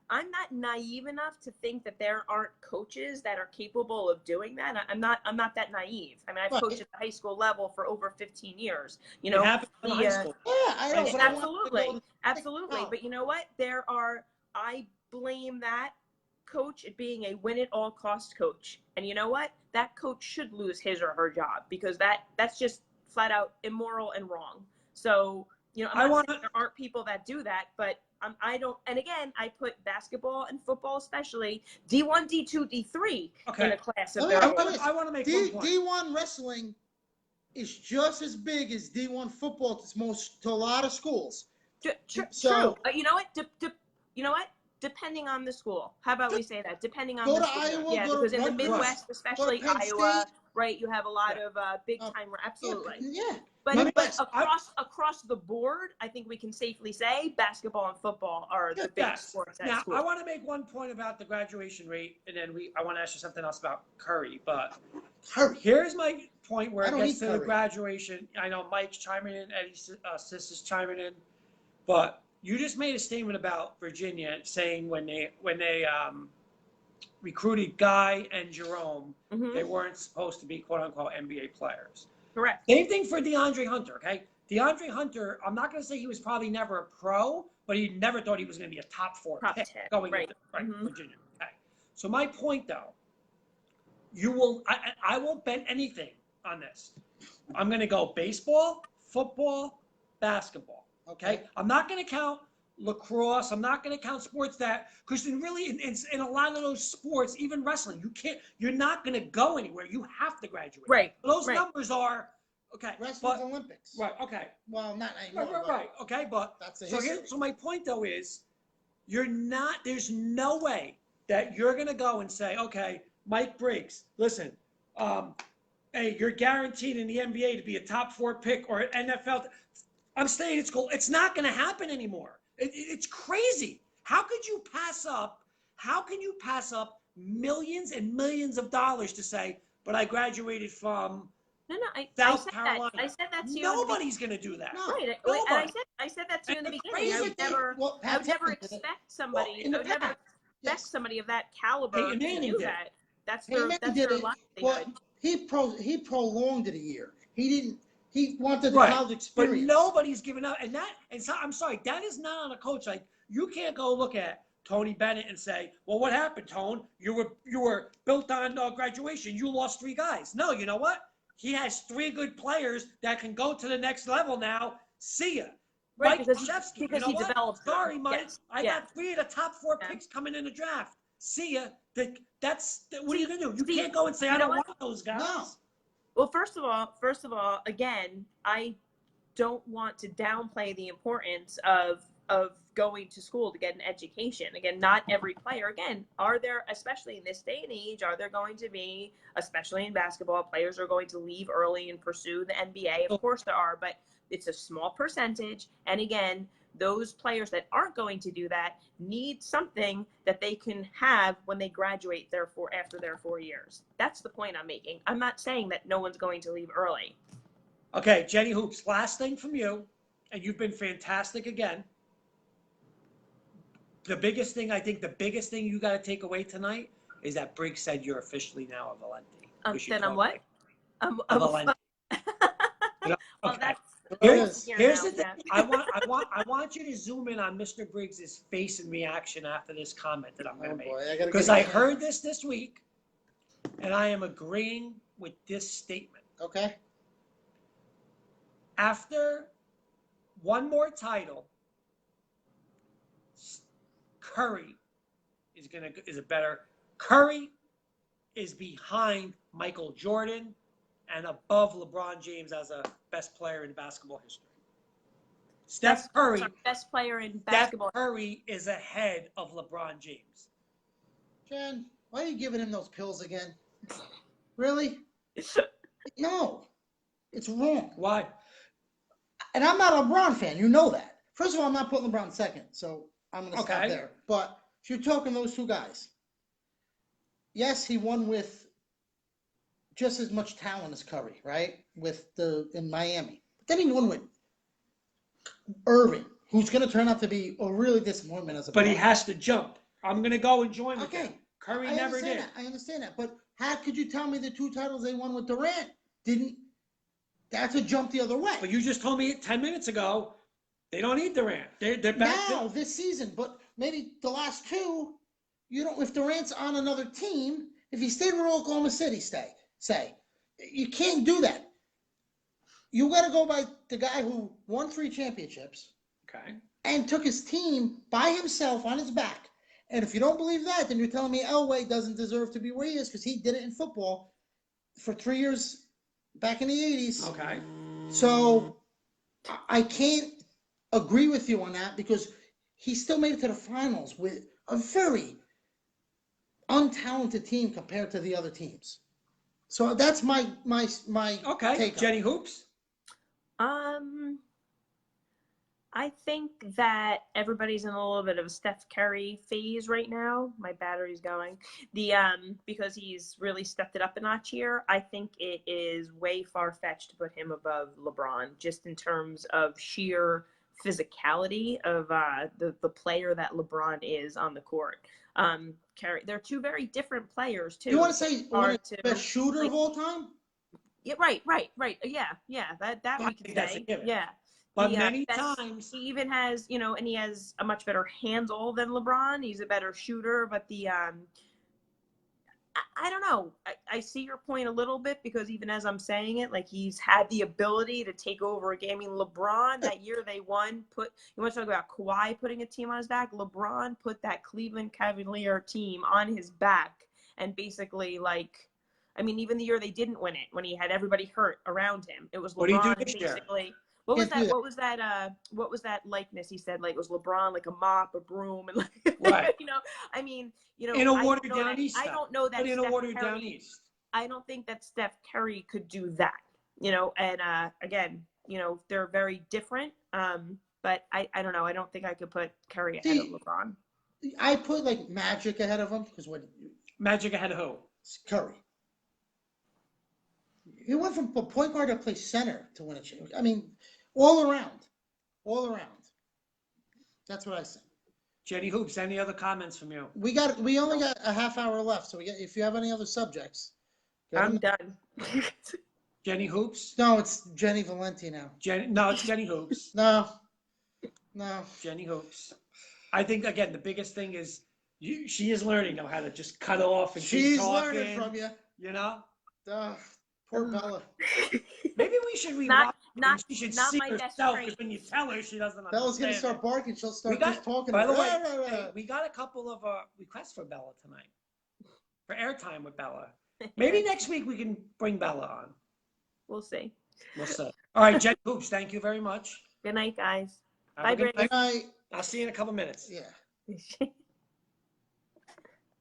I'm not naive enough to think that there aren't coaches that are capable of doing that. I'm not that naive. I mean, I've Right. coached at the high school level for over 15 years. It happened in high school. Yeah, I know. Right. But I want to go Absolutely, to absolutely. college. But you know what? I blame that coach at being a win at all cost coach. And you know what? That coach should lose his or her job because that's just flat out immoral and wrong. So, I'm not saying there aren't people that do that, but I don't. And again, I put basketball and football, especially D1, D2, D3 in a class of their I own. I want to make one point. D1 wrestling is just as big as D1 football to a lot of schools. True. So- You know what? You know what? Depending on the school. How about we say that? Depending on Go the to school. Iowa, Yeah, go to because in the Rutgers, Midwest, especially Penn Iowa, State. right, you have a lot of big time. Absolutely. Yeah. But Midwest. across the board, I think we can safely say basketball and football are the big Yes. sports at Now, school. I want to make one point about the graduation rate, and then I want to ask you something else about Curry. But Hurry. here's my point where I it don't gets need to the Curry. graduation. I know Mike's chiming in, Eddie's sis is chiming in, but you just made a statement about Virginia saying when they recruited Guy and Jerome, Mhm. they weren't supposed to be quote unquote NBA players. Correct. Same thing for DeAndre Hunter, okay? DeAndre Hunter, I'm not going to say he was probably never a pro, but he never thought he was going to be a top 4 Top pick 10, going right. into Mhm. Virginia. Okay. So my point, though, I won't bet anything on this. I'm going to go baseball, football, basketball, okay? I'm not going to count lacrosse. I'm not going to count sports because in a lot of those sports, even wrestling, you're not going to go anywhere. You have to graduate. Right. Those right. numbers are, okay. Wrestling's but- Olympics. Right, okay. Well, not anymore. Right, okay, but That's the so history. so my point though is there's no way that you're gonna go and say, okay, Mike Briggs, listen, hey, you're guaranteed in the NBA to be a top 4 pick or NFL. I'm staying at school. It's not gonna happen anymore. It's crazy. How can you pass up millions and millions of dollars to say, but I graduated from No, I South said Carolina. that. I said that to you. Nobody's going to do that. No. Right. And Nobody. I said that to you in the And the beginning. I crazy would thing- never, Well, I would never Pat Tillman did it. expect somebody. in the I would never past, expect yes. somebody of that caliber Peyton to Manning do did. that. That's Peyton their Manning did their it. livelihood. Well, he prolonged it a year. He He wanted the Right. college But experience. nobody's giving up. And so, I'm sorry, that is not on a coach. Like, you can't go look at Tony Bennett and say, well, what happened, Tone? You were built on graduation. You lost 3 guys. No, you know what? He has 3 good players that can go to the next level now. See ya. Right, Mike because Krzyzewski, because you he know what? developed them. Sorry, Mike. Yes. I Yeah. got 3 of the top 4 Yeah. picks coming in the draft. See ya. What are you going to do? You see, can't go and say, you I know don't what? want those guys. No. Well, first of all, again, I don't want to downplay the importance of going to school to get an education. Again, not every player. Again, are there, especially in this day and age, are there going to be, especially in basketball, players are going to leave early and pursue the NBA? Of course there are, but it's a small percentage. And again, those players that aren't going to do that need something that they can have when they graduate after their 4 years. That's the point I'm making. I'm not saying that no one's going to leave early. Okay, Jenny Hoops, last thing from you, and you've been fantastic again. The biggest thing you got to take away tonight is that Briggs said you're officially now a Valenti. Then I'm what? A Valenti. Well, Okay. that's Here's the thing. yeah. I want you to zoom in on Mr. Briggs's face and reaction after this comment that I'm going to make. Boy, I gotta Because get I it. heard this week, and I am agreeing with this statement. Okay. After one more title, Curry is a better. Curry is behind Michael Jordan and above LeBron James as a best player in basketball history. Steph Curry, best player in Steph basketball. Curry is ahead of LeBron James. Jen, why are you giving him those pills again? Really? No. It's wrong. Why? And I'm not a LeBron fan. You know that. First of all, I'm not putting LeBron second, so I'm going to stop Okay. there. But if you're talking those 2 guys, yes, he won with just as much talent as Curry, right? In Miami. But then he won with Irving, who's going to turn out to be a really disappointment as a But player. he has to jump. I'm going to go and join with Okay. him. Curry I never understand did. that. I understand that. But how could you tell me the 2 titles they won with Durant didn't? That's a jump the other way. But you just told me 10 minutes ago they don't need Durant. They're back now this season, but maybe the last 2, you don't. If Durant's on another team, if he stayed with Oklahoma City, say, you can't do that. You got to go by the guy who won 3 championships. Okay. And took his team by himself on his back. And if you don't believe that, then you're telling me Elway doesn't deserve to be where he is because he did it in football for 3 years back in the 80s. Okay. So I can't agree with you on that because he still made it to the finals with a very untalented team compared to the other teams. So that's my Okay. take Jenny Hoops. I think that everybody's in a little bit of a Steph Curry phase right now. My battery's going. Because he's really stepped it up a notch here. I think it is way far-fetched to put him above LeBron, just in terms of sheer physicality of the player that LeBron is on the court. Curry, they're 2 very different players too. You want to say one of the to- best shooter of all time? Yeah, right. Yeah, that I we think could that's a say. given. Yeah. But The, many best- times. He even has, and he has a much better handle than LeBron. He's a better shooter, but I don't know. I see your point a little bit because even as I'm saying it, like he's had the ability to take over a game. I mean, LeBron, that year they won, you want to talk about Kawhi putting a team on his back? LeBron put that Cleveland Cavalier team on his back and basically even the year they didn't win it, when he had everybody hurt around him, it was LeBron What do you do this year? basically. What was Can't do that? What was that likeness? He said, like, it was LeBron, like a mop, a broom, and like, Right. in In a watered down East. I don't know that. But in a Steph watered Curry, down East. I don't think that Steph Curry could do that. And again, they're very different. But I don't know. I don't think I could put Curry ahead of LeBron. I put like Magic ahead of him because Magic ahead of who? Curry. He went from a point guard to play center to win a championship. I mean, all around. That's what I say. Jenny Hoops, any other comments from you? We only got a half hour left, so if you have any other subjects, I'm done. Jenny Hoops. No, it's Jenny Valenti now. No, it's Jenny Hoops. No. Jenny Hoops. I think again the biggest thing is she is learning now how to just cut off and keep She's talking. learning from you. You know. Poor Bella. Maybe we should rewatch. She should see my best herself trait. because when you tell her, she doesn't understand. Bella's gonna start it. barking. She'll start got- just talking. By the way, Right. hey, we got a couple of requests for Bella tonight for airtime with Bella. Maybe next week we can bring Bella on. We'll see. We'll see. All right, Jen Hoops, thank you very much. Good night, guys. Have Bye, a good Brittany. night. Night. I'll see you in a couple minutes. Yeah.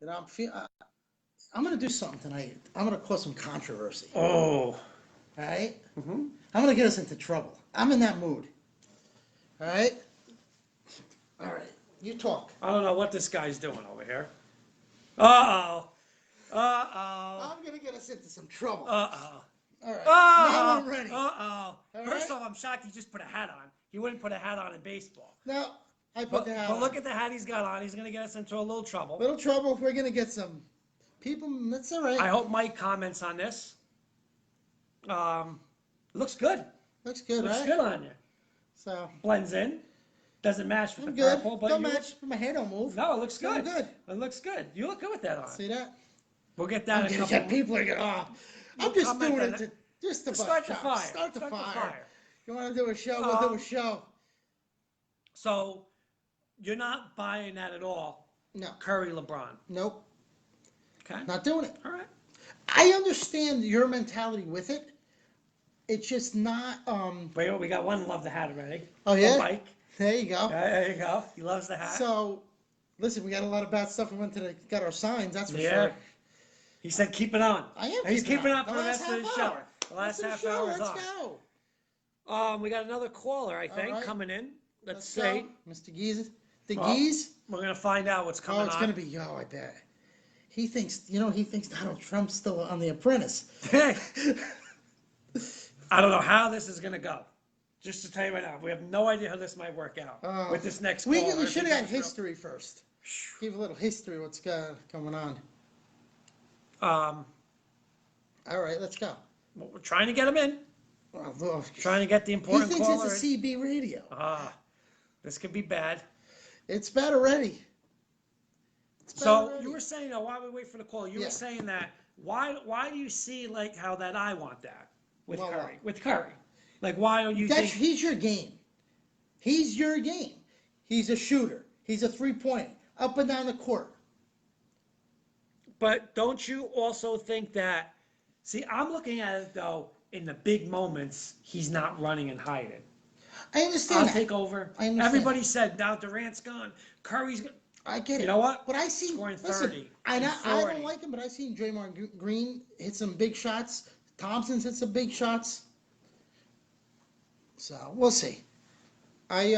You know, I'm gonna do something tonight. I'm gonna cause some controversy. Oh. All right. Mm-hmm. I'm gonna get us into trouble. I'm in that mood. All right. All right. You talk. I don't know what this guy's doing over here. Uh-oh. Uh-oh. I'm gonna get us into some trouble. Uh-oh. All right. Uh-oh. Now I'm ready. Uh-oh. All First right. off, I'm shocked he just put a hat on. He wouldn't put a hat on in baseball. No, I put But, the hat but on. look at the hat he's got on. He's going to get us into a little trouble. Little trouble. We're gonna get some people. That's all right. I hope Mike comments on this. Looks good. Looks good, Looks right? good on you. So Blends in. Doesn't match with I'm the good. purple, but Don't you, match. My hair don't move. No, it looks I'm good. good. It looks good. You look good with that on. See that? We'll get that in a I'm couple. gonna get people are gonna. Oh, I'm We'll just comment doing on it it. to just to Start the bust fire. chops. Start the Start the fire. fire. You want to do a show? We'll do a show. So, you're not buying that at all. No. Curry, LeBron. Nope. Okay. Not doing it. All right. I understand your mentality with it. It's just not. Wait, we got one love the hat already. Oh yeah. Mike. There you go. There you go. He loves the hat. So, listen, we got a lot of bad stuff. We went to got our signs. That's for Yeah. sure. He said keep it on. I am. He's keeping on. up for the rest of the show. hour. The last Rest of half hour is Let's on. go. We got another caller, I think, right. coming in. Let's see. go. Mr. Geese. The Well, Geese. We're gonna find out what's coming Oh, it's on. gonna be I bet. He thinks Donald Trump's still on The Apprentice. I don't know how this is gonna go. Just to tell you right now, we have no idea how this might work out with this next caller. We should have got Because, history first. Give a little history. What's going on? All right, let's go. We're trying to get him in. Well, look, Trying to get the he important thinks caller it's in. a CB radio. This could be bad. It's bad already. It's bad So already. you were saying, while we wait for the call, you Yeah. were saying that why do you see like how that I want that with Well, Curry? With Curry, like why don't you think? He's your game. He's your game. He's a shooter. He's a 3-point up and down the court. But don't you also think that? See, I'm looking at it though. In the big moments, he's not running and hiding. I understand I'll that. take over. I understand Everybody said now Durant's gone. Curry's gone. I get it. You know what? But I see. Scoring Listen, 30 I and don't 40. like him, but I seen Draymond Green hit some big shots. Thompson's hit some big shots. So we'll see. I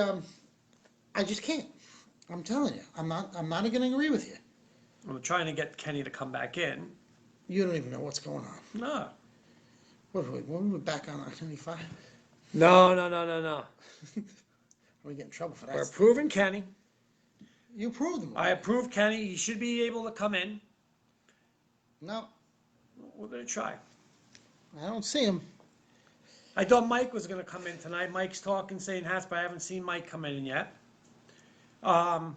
just can't. I'm telling you, I'm not going to agree with you. I'm trying to get Kenny to come back in. You don't even know what's going on. No. What are we back on I-95? No. We get in trouble for that. We're approving Kenny. You proved him. I approve Kenny. He should be able to come in. No, We're going to try. I don't see him. I thought Mike was going to come in tonight. Mike's talking, saying hats, but I haven't seen Mike come in yet. NFL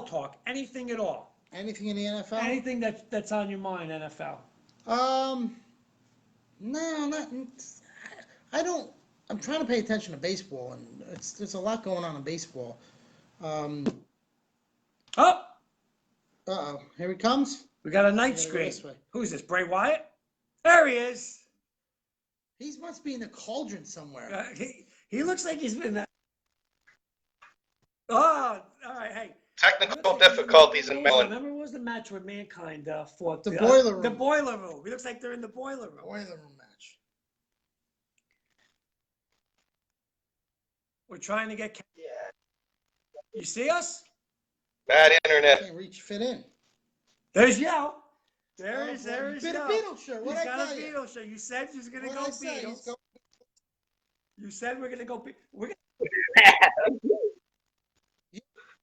talk, anything at all. Anything in the NFL? Anything that's on your mind, NFL. No, not. I don't. I'm trying to pay attention to baseball, and there's a lot going on in baseball. Oh, Here he comes. we got a night Gotta go screen. this way. Who's this, Bray Wyatt? There he is. He must be in the cauldron somewhere. He looks like he's been. Oh, all right. Hey. Technical difficulties in Melon. Remember, what was the match where Mankind fought? The boiler room. The boiler room. He looks like they're in the boiler room. Boiler room match. We're trying to get. Yeah. You see us? Bad internet. Can't fit in. There's Yao. There Oh, is boy, Yao. you been a Beatles shirt. He's What'd I got tell a you? Beatles shirt. You said you was gonna What'd go I say? He's Beatles. going- You said we're gonna go. We're gonna.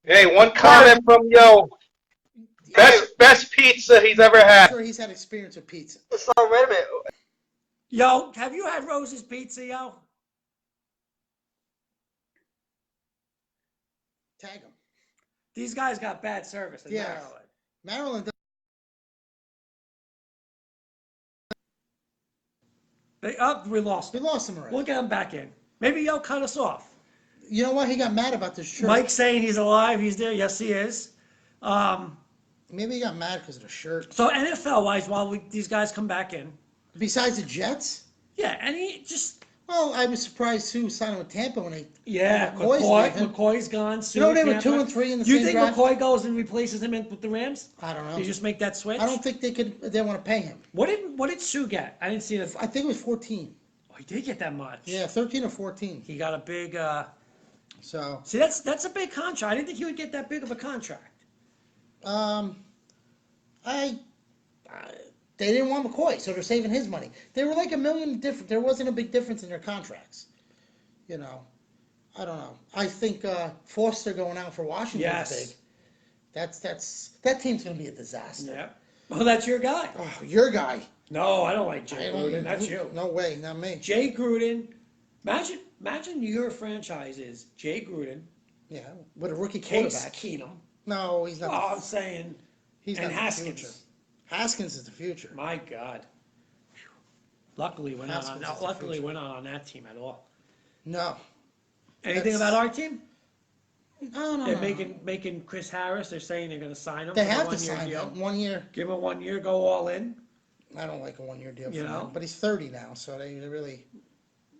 Hey, one comment from Yo. Best pizza he's ever I'm had. sure he's had experience with pizza. So wait a minute. Yo, have you had Rose's Pizza, yo? Tag him. These guys got bad service in Yeah. Maryland. Maryland. We lost We him. lost him already. We'll get him back in. Maybe Yo cut us off. You know what? He got mad about this shirt. Mike's saying he's alive. He's there. Yes, he is. Maybe he got mad because of the shirt. So NFL wise, while these guys come back in, Besides the Jets? yeah, and he just Well, I was surprised too signing with Tampa when they. McCoy's leaving. McCoy's gone. You know they were Tampa. 2 and 3 in the You same think draft? McCoy goes and replaces him with the Rams? I don't know. You just make that switch. I don't think they could. They want to pay him. What did Sue get? I didn't see it. I think it was 14. Oh, he did get that much. Yeah, 13 or 14. He got a big. So, See, that's a big contract. I didn't think he would get that big of a contract. they didn't want McCoy, so they're saving his money. They were like $1 million different. There wasn't a big difference in their contracts. You know, I don't know. I think Foster going out for Washington Yes. is big. That team's going to be a disaster. Yeah. Well, that's your guy. Oh, your guy. No, I don't like I Jay don't- Gruden. That's you. No way, not me. Jay Gruden. Imagine your franchise is Jay Gruden, Yeah, with a rookie Case quarterback. Keenum. No, he's not. Oh, I'm saying, He's and not the future. Haskins. Haskins is the future. My God. Luckily, we're not Haskins is the luckily future. we're not on that team at all. No. Anything That's- about our team? No. They're making Chris Harris. They're saying they're going to sign him. They for a have to one-year sign deal. him 1 year. Give him a 1 year. Go all in. I don't like a 1 year deal for You know? him, but he's 30 now, so they really.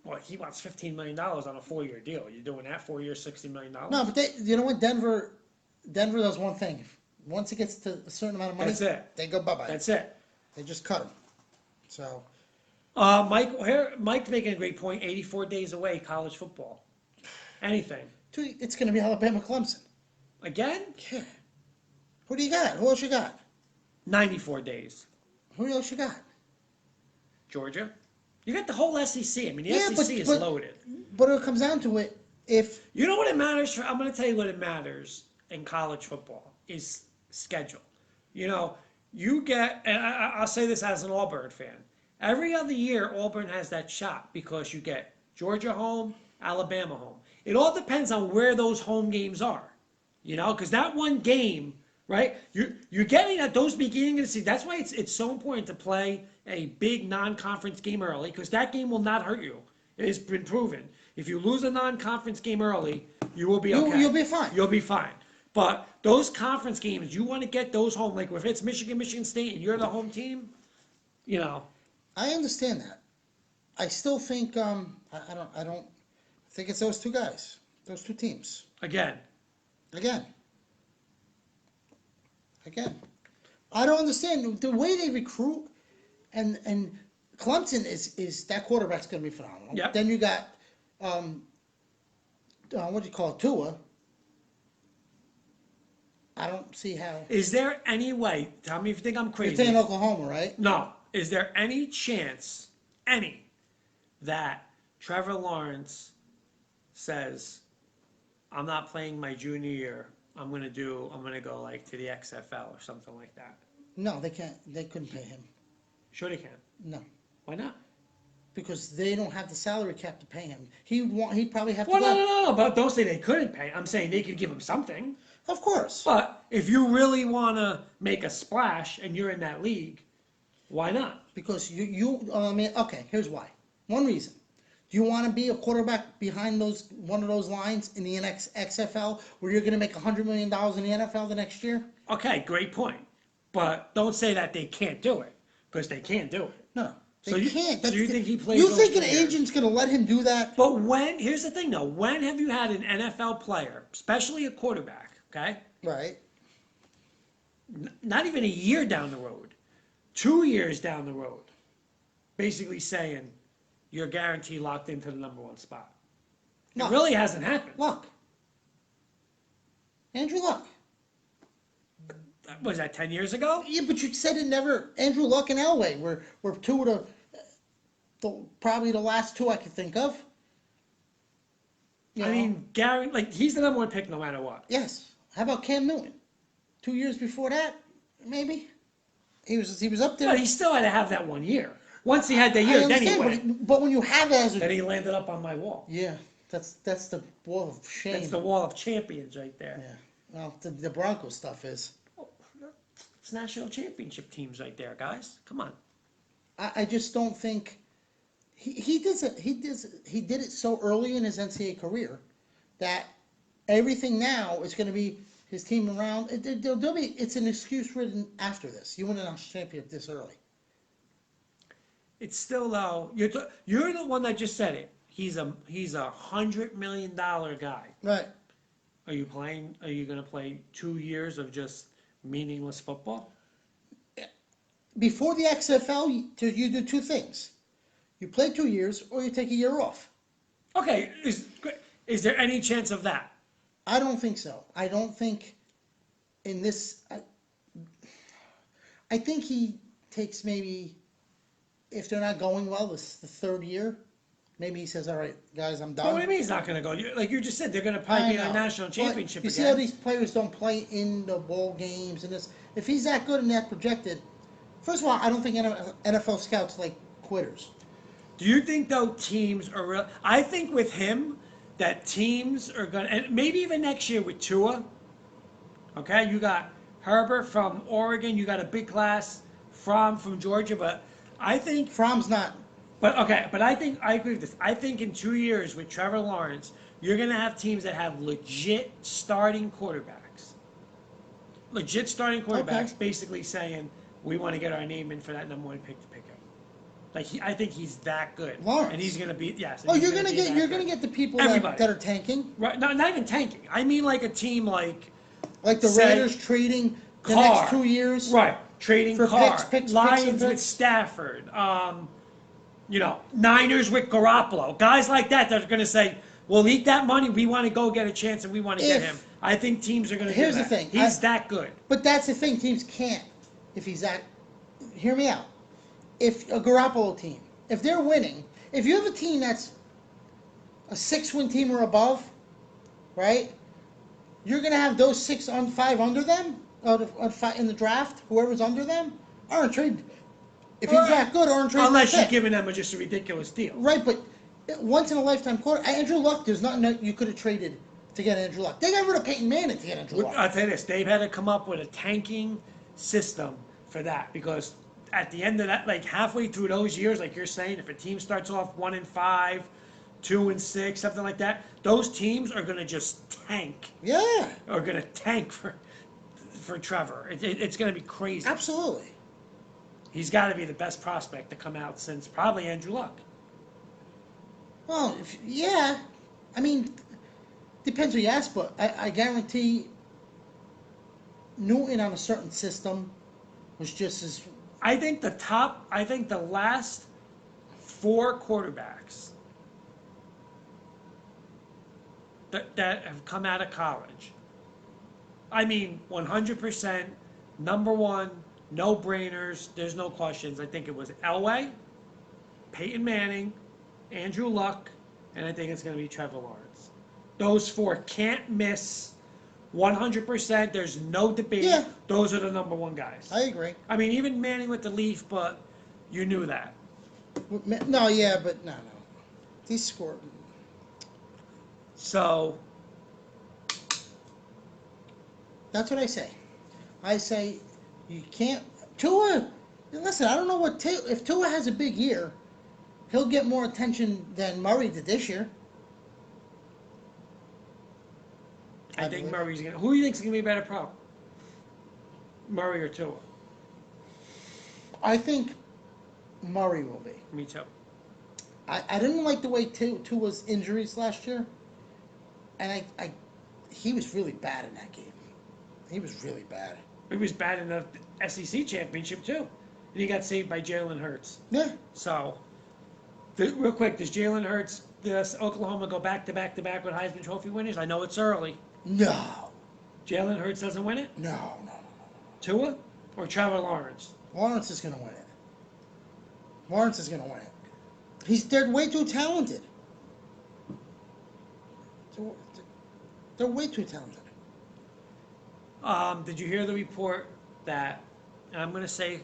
Well, he wants $15 million on a 4-year deal. You're doing that 4 years, $60 million. No, but you know what? Denver does one thing. Once it gets to a certain amount of money, That's it. they go bye bye. That's it. They just cut him. So Mike's making a great point. 84 days away, college football. Anything. it's going to be Alabama Clemson. Again? Yeah. Who do you got? Who else you got? 94 days. Who else you got? Georgia. You got the whole SEC. I mean, the Yeah, SEC is loaded. But it comes down to it. If You know what it matters for? I'm going to tell you what it matters in college football is schedule. You know, you get, and I'll say this as an Auburn fan. Every other year, Auburn has that shot because you get Georgia home, Alabama home. It all depends on where those home games are. You know, because that one game, right? You're getting at those beginning of the season. That's why it's so important to play a big non-conference game early because that game will not hurt you. It has been proven. If you lose a non-conference game early, you will be okay. you'll be fine. You'll be fine. But those conference games, you want to get those home. Like if it's Michigan State, and you're the home team, you know. I understand that. I still think I don't think it's those two guys, those two teams. Again, Again. I don't understand the way they recruit, and Clemson is that quarterback's going to be phenomenal. Yep. Then you got what do you call it, Tua. I don't see how. is there any way? Tell me if you think I'm You're crazy. saying Oklahoma, right? No. Is there any chance, that Trevor Lawrence says, I'm not playing my junior year. I'm going to go like to the XFL or something like that. No, they can't. They couldn't pay him. Sure they can. No, Why not? because they don't have the salary cap to pay him. He'd probably have to Well, go. no. But don't say they couldn't pay. I'm saying they could give him something. Of course. But if you really want to make a splash and you're in that league, why not? Because I mean, okay, here's why. One reason. Do you want to be a quarterback behind one of those lines in the XFL where you're going to make $100 million in the NFL the next year? Okay, great point. But don't say that they can't do it because they can't do it. No, they So you- can't. so you think he plays You those think an players? agent's going to let him do that? But here's the thing though, when have you had an NFL player, especially a quarterback, okay? Right. Not even a year down the road, 2 years down the road, basically saying you're guaranteed locked into the number one spot. No. It really hasn't happened. Luck. Andrew Luck. Was that 10 years ago? Yeah, but you said it never. Andrew Luck and Elway were two of probably the last two I could think of. You I know? mean, Gary, like he's the number one pick no matter what. Yes. How about Cam Newton? 2 years before that, maybe. He was up there. But he still had to have that 1 year. Once he had the I year, then he understand, went. but when you have that as Then a he landed up on my wall. yeah, that's the wall of shame. That's the wall of champions right there. Yeah. Well, the Broncos stuff is. It's national championship teams right there, guys. Come on. I just don't think he did it so early in his NCAA career that everything now is going to be his team around. It's an excuse written after this. You win a national championship this early. It's still though. You're the one that just said it. He's a $100 million guy. Right. Are you playing? Are you going to play 2 years of just meaningless football? Before the XFL, you do two things. You play 2 years or you take a year off. Okay. Is there any chance of that? I don't think so. I don't think in this. I think he takes maybe, if they're not going well, this the third year. Maybe he says, "All right, guys, I'm done." What do you mean he's not going to go? Like you just said, they're going to probably be in a national But championship you again. see how these players don't play in the bowl games and this. If he's that good and that projected, first of all, I don't think NFL scouts like quitters. Do you think though teams are real? I think with him that teams are going to, and maybe even next year with Tua. Okay, you got Herbert from Oregon. You got a big class from Georgia, but I think. Fromm's not. But okay, but I think I agree with this. I think in 2 years with Trevor Lawrence, you're going to have teams that have legit starting quarterbacks. Legit starting quarterbacks, Okay. basically saying we want to get our name in for that number one pick to pick him. Like I think he's that good, Lawrence. and he's going to be yes. Oh, you're gonna get the people Everybody. that are tanking, right. Not even tanking. I mean like a team like like the Say, Raiders trading the Carr. next 2 years. right trading For Carr, picks, Lions and with picks. Stafford. Niners with Garoppolo. Guys like that are going to say, we'll eat that money. We want to go get a chance and we want to get If- him. I think teams are going to do Here's the that. thing, He's that good. But that's the thing, teams can't. If he's that, hear me out. If a Garoppolo team, if they're winning, if you have a team that's a 6-win team or above, right? You're gonna have those 5 under them, in the draft. Whoever's under them, aren't traded. If he's that good, aren't traded. Unless you're giving them just a ridiculous deal. Right, but once in a lifetime quarter, Andrew Luck. There's nothing that you could have traded to get Andrew Luck. They got rid of Peyton Manning to get Andrew Luck. I'll tell you this, they've had to come up with a tanking system for that because at the end of that, like halfway through those years, like you're saying, if a team starts off 1-5, 2-6, something like that, those teams are going to just tank. Yeah, Are going to tank for Trevor. It's going to be crazy. absolutely. He's got to be the best prospect to come out since probably Andrew Luck. Well, I mean, depends who you ask, but I guarantee Newton on a certain system was just as. I think the last 4 quarterbacks that have come out of college, I mean, 100%, number one, no brainers, there's no questions. I think it was Elway, Peyton Manning, Andrew Luck, and I think it's going to be Trevor Lawrence. Those 4 can't miss. 100%, there's no debate. Yeah. Those are the number 1 guys. I agree. I mean, even Manning with the Leaf, but you knew that. No, yeah, but no. These scored. So, That's what I say. I say you can't. Tua, listen, I don't know if Tua has a big year, he'll get more attention than Murray did this year. I I think believe. Murray's going to. Who do you think's going to be a better pro? Murray or Tua? I think Murray will be. Me too. I didn't like the way Tua's injuries last year, and he was really bad in that game. He was really bad. He was bad in the SEC championship too. And he got saved by Jalen Hurts. Yeah. So, real quick, does Jalen Hurts, does Oklahoma go back to back to back with Heisman Trophy winners? I know it's early. No. Jalen Hurts doesn't win it? No. Tua or Trevor Lawrence? Lawrence is going to win it. Lawrence is going to win it. They're way too talented. They're way too talented. Did you hear the report that and I'm going to say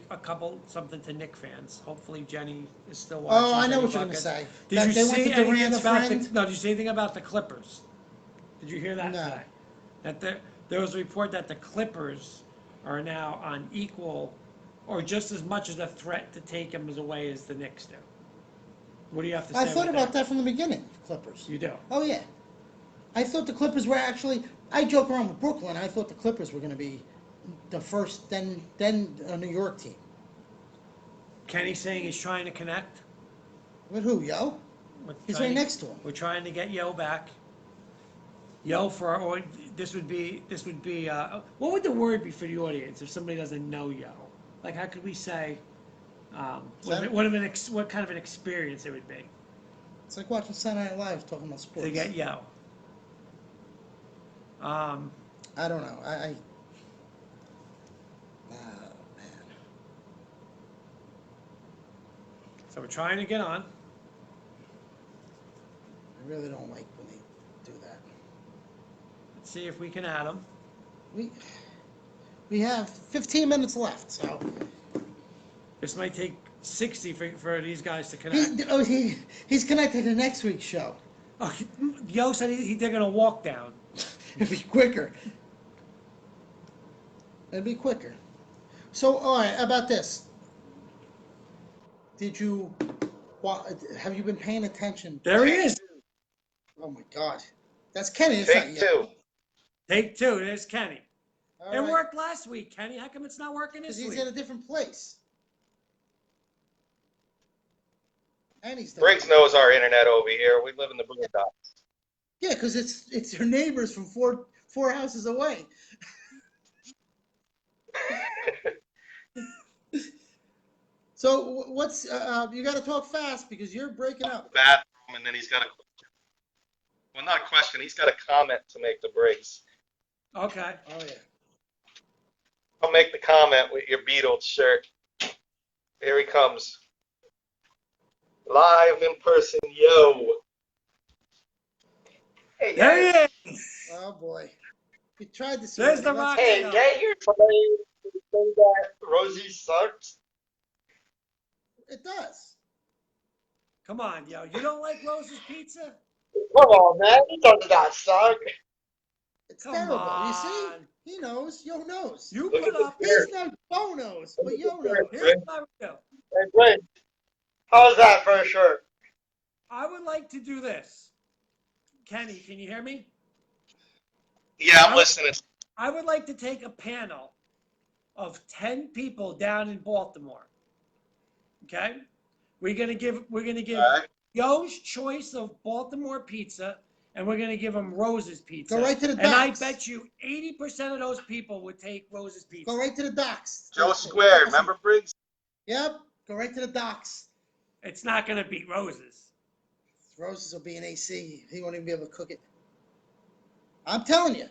something to Nick fans. Hopefully Jenny is still watching. Oh, I know Jenny what you're going to Bucket. say. Did That you they went see to Durant, anything a about friend? no? Did you see anything about the Clippers? Did you hear that No. today? That there was a report that the Clippers are now on equal or just as much as a threat to take him away as the Knicks do. What do you have to say? I thought with about that from the beginning, Clippers. You do. Oh, yeah. I thought the Clippers were actually, I joke around with Brooklyn. I thought the Clippers were going to be the first, then a New York team. Kenny's saying he's trying to connect. With who, Yo? We're He's trying right to- next to him. We're trying to get Yo back. Yo for our, or this would be what would the word be for the audience if somebody doesn't know Yo? Like how could we say what kind of an experience it would be It's like watching Saturday Night Live talking about sports. to get Yo? I don't know. Oh, man. So we're trying to get on. I really don't like when they do that. Let's see if we can add him. We have 15 minutes left, so. This might take 60 for these guys to connect. He's connected to next week's show. Oh, Yo said they're gonna walk down. It'd be quicker. It'd be quicker. So, all right, how about this? Have you been paying attention? There he is. Oh my God, that's Kenny. It's not Take you. two. Take two. There's Kenny. All It right. worked last week, Kenny. How come it's not working this Because week? he's in a different place. And he's there. Briggs knows our internet over here. We live in the boondocks. Yeah, because it's your neighbors from four houses away. So what's you got to talk fast because you're breaking up. Bathroom, and then he's got a well, not a question. He's got a comment to make to Briggs. Okay. Oh yeah. I'll make the comment with your Beatles shirt. Here he comes. Live in person, Yo. Hey, There guys. he is. Oh boy. We tried to see. There's the rock. Hey, get here somebody saying that Rosie sucks. It does. Come on, Yo. You don't like Rose's Pizza? Come on, man. He does not suck. It's Come terrible. on. You see? He knows. Yo knows. You Look put at up. this He's not Bo knows, but Yo knows. Here's my review. Hey, Briggs. How's that for a shirt? I would like to do this. Kenny, can you hear me? Yeah, I'm listening. I would like to take a panel of 10 people down in Baltimore. Okay? We're gonna give All right. Yo's choice of Baltimore pizza, and we're gonna give him Rose's pizza. Go right to the And I docks. bet you 80% of those people would take Rose's pizza. Go right to the docks. Joe Square. Remember Briggs? Yep. Go right to the docks. It's not gonna beat Rose's. Roses will be in AC. He won't even be able to cook it. I'm telling you.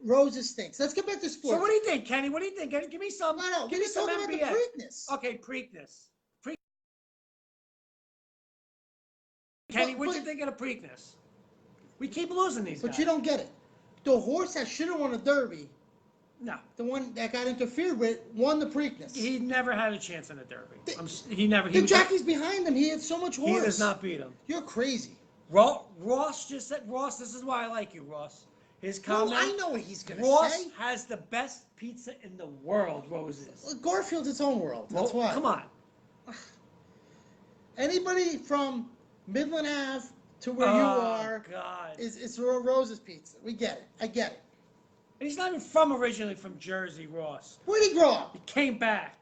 Roses stinks. Let's get back to sports. So what do you think, Kenny? What do you think? Give me some. No, give me some talking NBA. about the Preakness. Okay, Preakness. Kenny, But- what do you think of the Preakness? We keep losing these But guys. you don't get it. The horse that should have won a Derby, No, the one that got interfered with, won the Preakness. he never had a chance in a Derby. The- He never. The was- jockey's behind him. He had so much He horse. does not beat him. You're crazy. Ross just said. Ross, this is why I like you, Ross. His No, comment. I know what he's going to Ross say. has the best pizza in the world. Roses. Well, Garfield's its own world. That's Well, why. Come on. Anybody from Midland Ave to where you Oh, are God. it's Rose's Pizza. We get it. I get it. And he's not even originally from Jersey, Ross. Where did he grow up? He came back.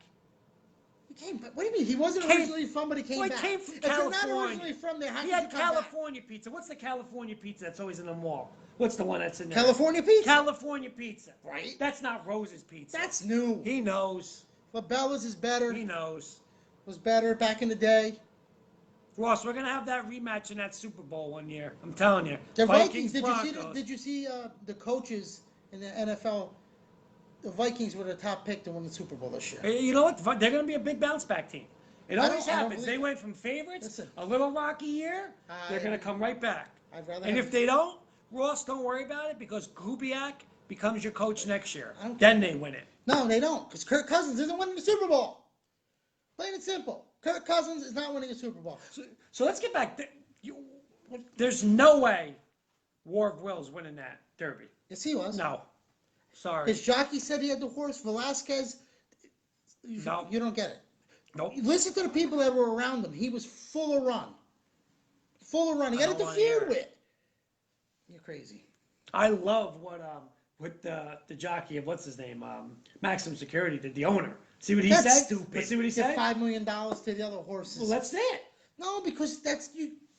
He came. What do you mean? He wasn't Came- originally from, but he came Well, he back. came from If you're not California. originally from there, how He did you had come back? California pizza. What's the California pizza that's always in the mall? What's the one that's in there? California Pizza. California pizza. Right. That's not Rose's pizza. That's new. He knows. But Bella's is better. He knows. Was better back in the day. Ross, we're gonna have that rematch in that Super Bowl one year. I'm telling you. The Vikings. Broncos. Did you see the coaches in the NFL? The Vikings were the top pick to win the Super Bowl this year. Hey, you know what? They're gonna be a big bounce back team. It I always don't happens. believe They it. went from favorites, Listen. a little rocky year. They're I- gonna come right back. I'd rather. And have- if they don't, Ross, don't worry about it because Kubiak becomes your coach next year. I don't Then they win it. No, they don't, because Kirk Cousins isn't winning the Super Bowl. Plain and simple. Kirk Cousins is not winning a Super Bowl. So let's get back. There's no way War of Will's winning that Derby. Yes, he was. No. Sorry. His jockey said he had the horse. Velasquez, No. you don't get it. Nope. Listen to the people that were around him. He was full of run. Full of run. He I got don't wanna hear interfered it. with. You're crazy. I love what with the jockey of what's his name, Maximum Security did, the owner. See what he That's said? stupid. Let's see what he Give said. $5 million to the other horses. Well, let's see it. No, because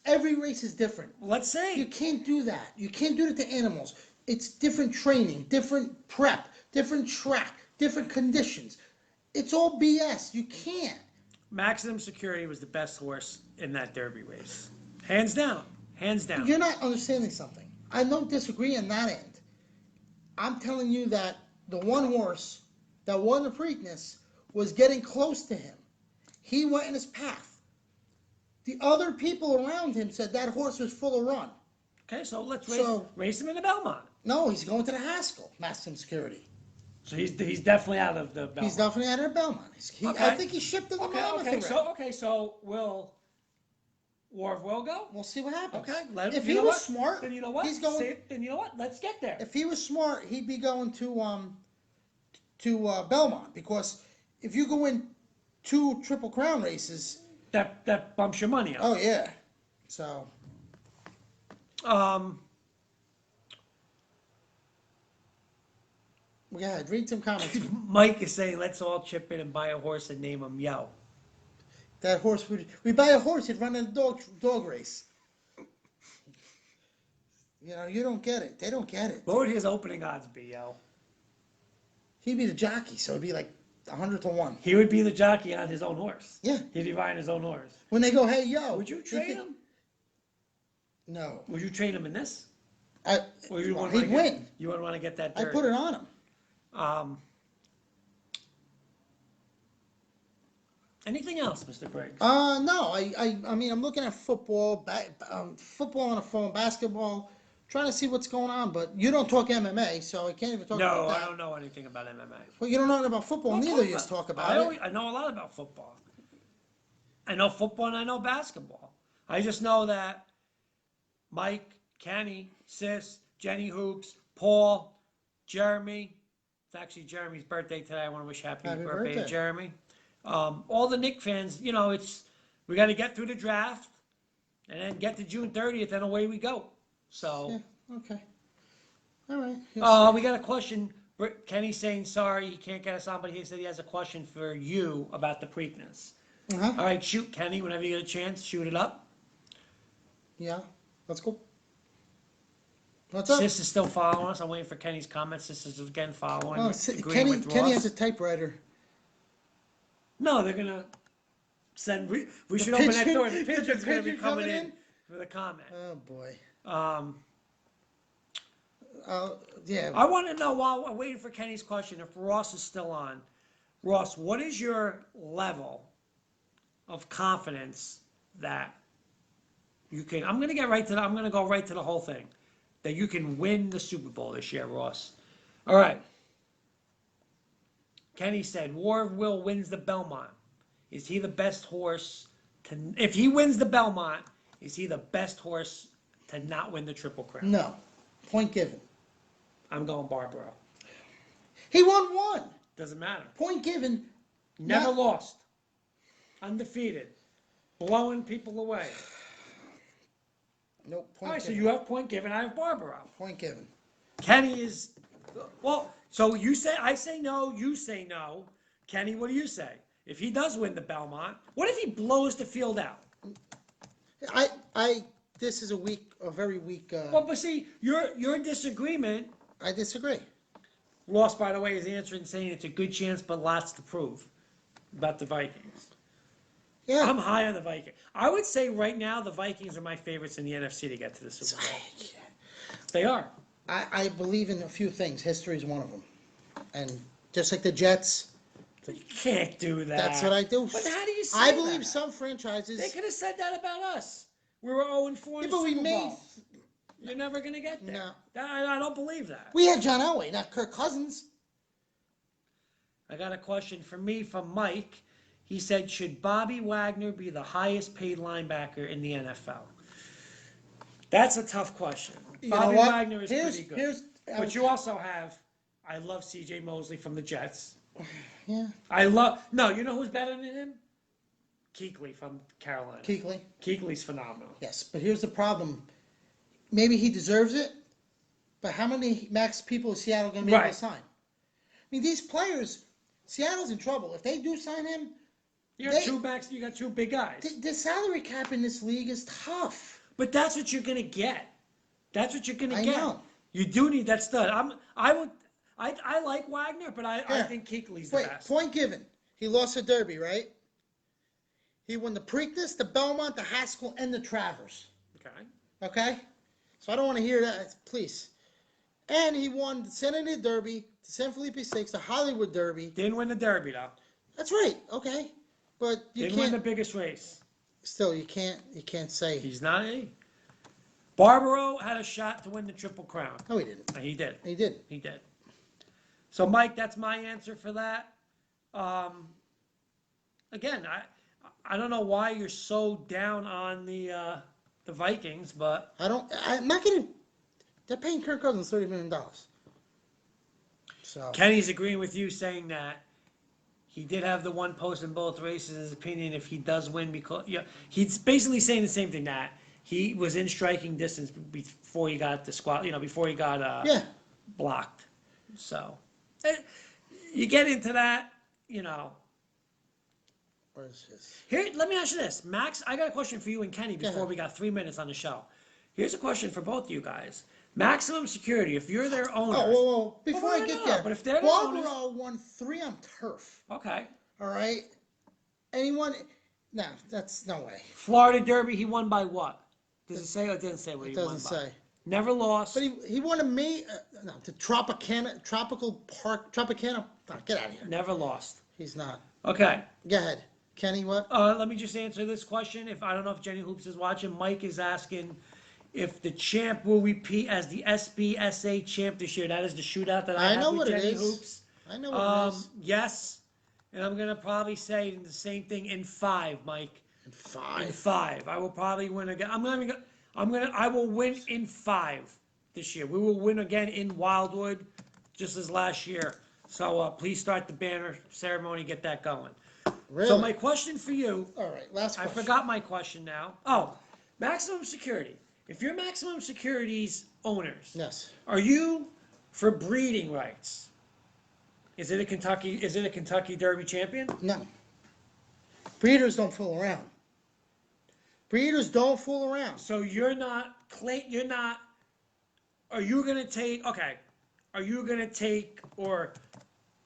every race is different. Let's see. You can't do that. You can't do it to animals. It's different training, different prep, different track, different conditions. It's all BS. You can't. Maximum Security was the best horse in that Derby race, hands down. Hands down. You're not understanding something. I don't disagree on that end. I'm telling you that the one horse that won the Preakness was getting close to him. He went in his path. The other people around him said that horse was full of run. Okay, so let's So- race him in the Belmont. No, he's going to the Haskell, Maximum Security. So he's definitely out of the Belmont. He's definitely out of Belmont. I Okay. think he shipped to the Okay, Monmouth okay, already. so will War of Will go? We'll see what happens. Okay, If you he know was what? smart, Then you know what? he's going. See, then you know what? Let's get there. If he was smart, he'd be going to Belmont, because if you go in 2 Triple Crown races, That bumps your money up. oh yeah. So go ahead, read some comments. Mike is saying, let's all chip in and buy a horse and name him Yo. That horse we buy a horse, he'd run in a dog race. You know, you don't get it. They don't get it. What would his opening odds be, Yo? He'd be the jockey, so it'd be like 100 to 1. He would be the jockey on his own horse. Yeah. He'd be riding his own horse. When they go, hey yo, Would you train him? No. Would you train him in this? Or you Well, wouldn't he'd wanna get- win. You wouldn't want to get that I dirty. put it on him. Anything else, Mr. Briggs? No, I mean, I'm looking at football, football on the phone, basketball, trying to see what's going on. But you don't talk MMA, so I can't even talk No, about that. I don't know anything about MMA. Well, you don't know about football. Well, Neither of you talk about it. I know a lot about football. I know football and I know basketball. I just know that Mike, Kenny, Sis, Jenny Hoops, Paul, Jeremy. It's actually Jeremy's birthday today. I want to wish happy birthday to birthday. Jeremy. All the Knicks fans, you know, we got to get through the draft and then get to June 30th and away we go. So, Yeah, okay. All right. we got a question. Kenny's saying sorry he can't get us on, but he said he has a question for you about the Preakness. Uh-huh. All right, shoot, Kenny. Whenever you get a chance, shoot it up. Yeah, let's go. What's up? Sis is still following us. I'm waiting for Kenny's comments. Sis is again following. Oh, agreeing with Kenny Ross. has a typewriter. No, they're gonna send. We should The open that pigeon- door. The the pigeon's gonna be pigeon coming coming in in? for the comment. Oh boy. Yeah. I want to know while we're waiting for Kenny's question if Ross is still on. Ross, what is your level of confidence that you can? I'm gonna get right to. I'm gonna go right to the whole thing. That you can win the Super Bowl this year, Ross. All right. Kenny said, War of Will wins the Belmont. Is he the best horse to? If he wins the Belmont, is he the best horse to not win the Triple Crown? No. Point given. I'm going Barbaro. He won one. Doesn't matter. Point given. Never Not- lost. Undefeated. Blowing people away. Nope. All Point right, so given. you have point given. I have Barbaro. Point given. Kenny is, well, so you say, I say no, you say no. Kenny, what do you say? If he does win the Belmont, what if he blows the field out? This is a very weak. Well, but see, your disagreement, I disagree. Ross, by the way, is answering saying it's a good chance, but lots to prove about the Vikings. Yeah. I'm high on the Vikings. I would say right now the Vikings are my favorites in the NFC to get to the Super Bowl. They are. I believe in a few things. History is one of them. And just like the Jets, You can't do that. that's what I do. But how do you say I believe that? some franchises. They could have said that about us. We were 0-4 in Yeah, the but we Super made. Bowl. You're never going to get there. No. I don't believe that. We had John Elway, not Kirk Cousins. I got a question for me from Mike. He said, should Bobby Wagner be the highest paid linebacker in the NFL? That's a tough question. You know Bobby what? Wagner is pretty good. I But you also have, I love C.J. Mosley from the Jets. yeah, No, you know who's better than him? Kuechly from Carolina. Kuechly. Kuechly's phenomenal. Yes, but here's the problem. Maybe he deserves it, but how many max people is Seattle going to be able Right. to sign? I mean, these players, Seattle's in trouble. If they do sign him, You got two backs, you got two big guys. the salary cap in this league is tough. But that's what you're gonna get. That's what you're gonna I get. know. You do need that stud. I like Wagner, but I Yeah. think Kuechly's the Wait, best. point given. He lost the Derby, right? He won the Preakness, the Belmont, the Haskell, and the Travers. Okay. Okay? So I don't want to hear that, please. And he won the San Antonio Derby, the San Felipe Stakes, the Hollywood Derby. Didn't win the Derby though. That's right, okay. But you Didn't win the can't, biggest race. still, you can't say. He's not a. Barbaro had a shot to win the Triple Crown. No, he didn't. He did. He did. He did. So, Mike, that's my answer for that. Again, I don't know why you're so down on the Vikings, but I'm not going to, they're paying Kirk Cousins $30 million. So, Kenny's agreeing with you, saying that he did have the one post in both races. His opinion, if he does win, because he's basically saying the same thing, that he was in striking distance before he got the squad. Before he got yeah. blocked. So you get into that. Where's his? Here, let me ask you this, Max. I got a question for you and Kenny before ahead. we got 3 minutes on the show. Here's a question for both you guys. Maximum Security, if you're their owner. Oh, whoa. Before Well, I get no, there, but if they're the Barbaro won 3 on turf. Okay. All right? Anyone? No, that's no way. Florida Derby, he won by what? Does it say or it didn't say what It he won by? doesn't say. Never lost. But he won the Tropical Park. Oh, get out of here. Never lost. He's not. Okay. Go ahead. Kenny, what? Let me just answer this question. I don't know if Jenny Hoops is watching. Mike is asking if the champ will repeat as the SBSA champ this year. That is the shootout that I know have with what it Jenny is. Hoops. I know what it is. Yes. And I'm going to probably say the same thing in 5, Mike. In In 5. 5. I will probably win again. I will win in 5 this year. We will win again in Wildwood, just as last year. So please start the banner ceremony, get that going. Really? So my question for you, All right, last I question. forgot my question now. Oh, maximum security. If you're maximum security's owners, Yes. are you for breeding rights? Is it a Kentucky Derby champion? No. Breeders don't fool around. Breeders don't fool around. So are you going to take, or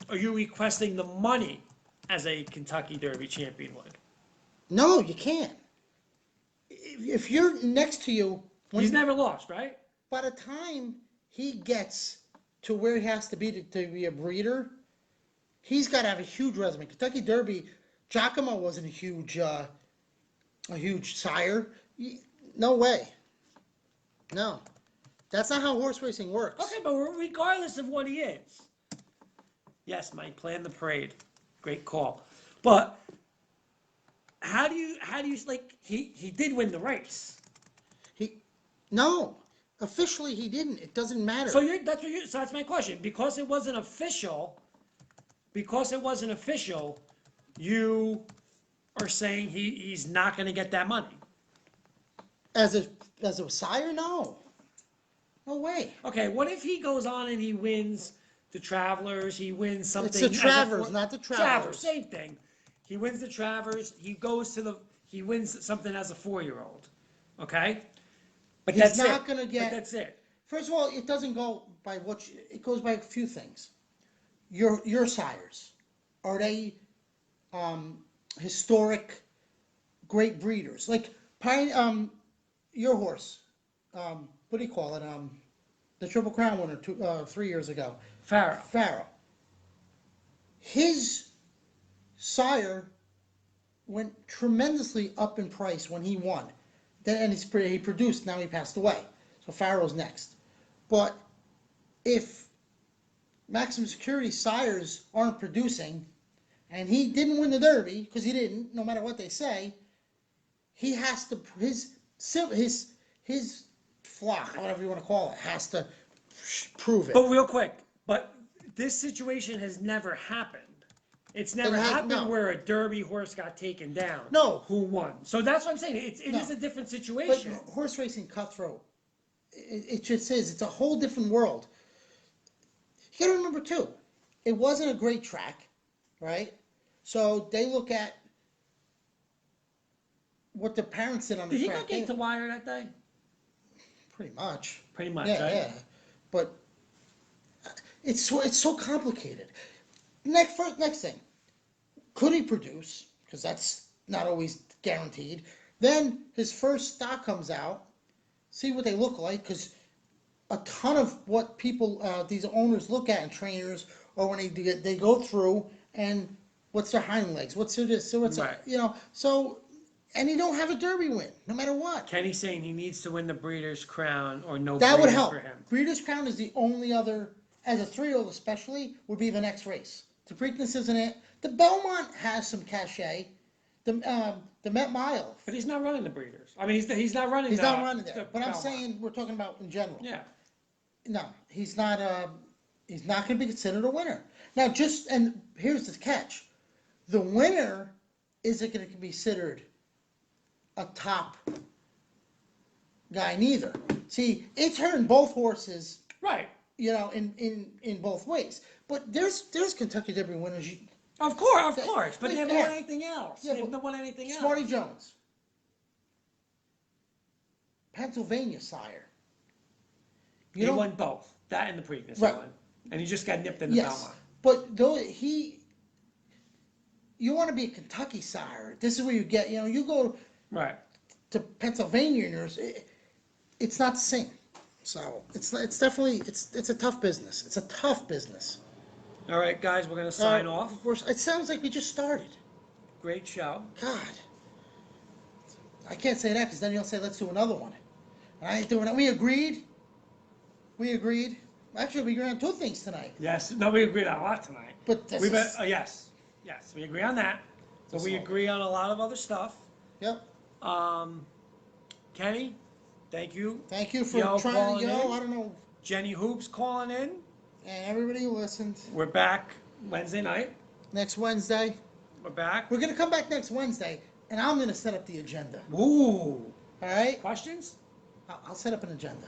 are you requesting the money as a Kentucky Derby champion would? No, you can't. If you're next to you, He's never lost, right? by the time he gets to where he has to be to be a breeder, he's got to have a huge resume. Kentucky Derby, Giacomo wasn't a huge sire. No way. No. That's not how horse racing works. Okay, but regardless of what he is. Yes, Mike, plan the parade. Great call. But how do you like he did win the race. No. Officially he didn't. It doesn't matter. So that's my question. Because it wasn't official, you are saying he's not going to get that money. As a sire, no. No way. Okay, what if he goes on and he wins the Travelers, he wins something. It's the Travers, not the Travelers. Same thing. He wins the Travers, he wins something as a 4-year-old. Okay? But He's that's not it. gonna get- But that's it. First of all, it doesn't go by it goes by a few things. Your sires, are they historic great breeders? Like your horse, what do you call it? The Triple Crown winner 3 years ago. Farrell. His sire went tremendously up in price when he won. And he produced, now he passed away. So Farrell's next. But if Maximum Security sires aren't producing, and he didn't win the Derby because he didn't. No matter what they say, he has to his flock, whatever you want to call it, has to prove it. But real quick, but this situation has never happened. It's never happened no. where a Derby horse got taken down. No. Who won? So that's what I'm saying. It No. is a different But situation. horse racing cutthroat, it just is. It's a whole different world. You got to remember too, it wasn't a great track, right? So they look at what the parents did on the Did he track. go gate to wire that day? Pretty much. Pretty much, Yeah, right? yeah. But it's so complicated. Next thing, could he produce? Because that's not always guaranteed. Then his first stock comes out. See what they look like, because a ton of what people, these owners look at and trainers, or when they go through and what's their hind legs, what's their this, so what's Right. so, and he don't have a Derby win, no matter what. Kenny's saying he needs to win the Breeders' Crown or no That would Breeders help. for him. Breeders' Crown is the only other, as a 3-year-old especially, would be the next race. The Preakness isn't it. The Belmont has some cachet. The Met Mile. But he's not running the Breeders. I mean, he's not running. He's not running the there. But I'm Belmont. saying we're talking about in general. Yeah. No, he's not. He's not going to be considered a winner. Now, and here's the catch: the winner isn't going to be considered a top guy neither. See, it's hurting both horses, Right. in both ways. But there's Kentucky Derby winners. Of course. But they haven't Yeah. won anything else. Yeah, They but haven't won anything else. Smarty Jones, Pennsylvania sire. He won both. That and the Preakness Right. he won. And he just got nipped in the Yes, Belmont. but though you want to be a Kentucky sire. This is where you get. You go Right. to Pennsylvania, it's not the same. So it's definitely it's a tough business. It's a tough business. All right, guys, we're going to sign off. It sounds like we just started. Great show. God, I can't say that because then you'll say let's do another one. And I ain't doing it. We agreed. Actually, we agreed on 2 things tonight. Yes. No, we agreed on a lot tonight. But this We bet. is, Yes. Yes, we agree on that. But we That's all. agree on a lot of other stuff. yep. Kenny, thank you. Thank you for Yo, trying calling to in. I don't know, Jenny Hoops calling in. and everybody who listened. We're back Wednesday night. Next Wednesday, We're back. we're gonna come back next Wednesday, and I'm gonna set up the agenda. Ooh. All right. Questions? I'll set up an agenda.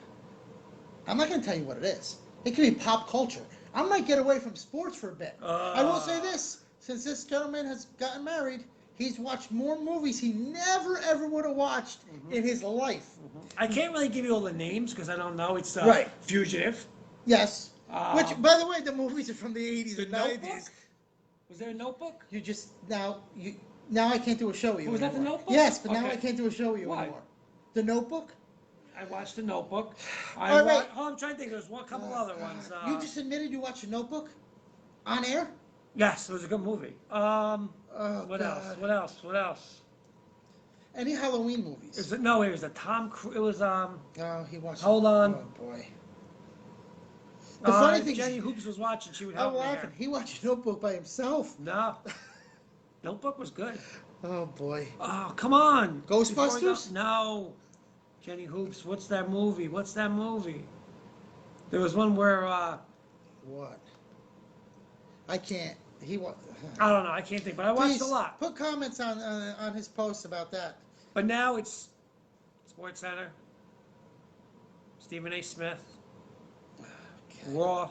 I'm not going to tell you what it is. It could be pop culture. I might get away from sports for a bit. I will say this: since this gentleman has gotten married, he's watched more movies he never ever would have watched in his life. I can't really give you all the names because I don't know. It's Right. Fugitive. Yes. Um, Which, by the way, the movies are from the 80s The and Notebook? 90s. Was there a Notebook? You just now I can't do a show with you. Was that The anymore. Notebook? Yes, but now Okay. I can't do a show with you Why? anymore. The Notebook. I watched The Notebook. All right. I'm trying to think. There's a couple other ones. You just admitted you watched The Notebook on air. Yes, it was a good movie. Oh, What God. else? Any Halloween movies? It was a Tom Cruise. It was Oh, he watched. Hold on. Oh boy. The funny thing Jenny is, Hoops was watching. She would I'm help me laughing. here. He watched Notebook by himself. No. Notebook was good. Oh boy. Oh, come on. Ghostbusters? Before we go- No. Jenny Hoops. What's that movie? There was one where What? I can't. He wa- I don't know. I can't think, but I watched Please a lot. put comments on his posts about that. But now it's Sports Center, Stephen A. Smith, Raw.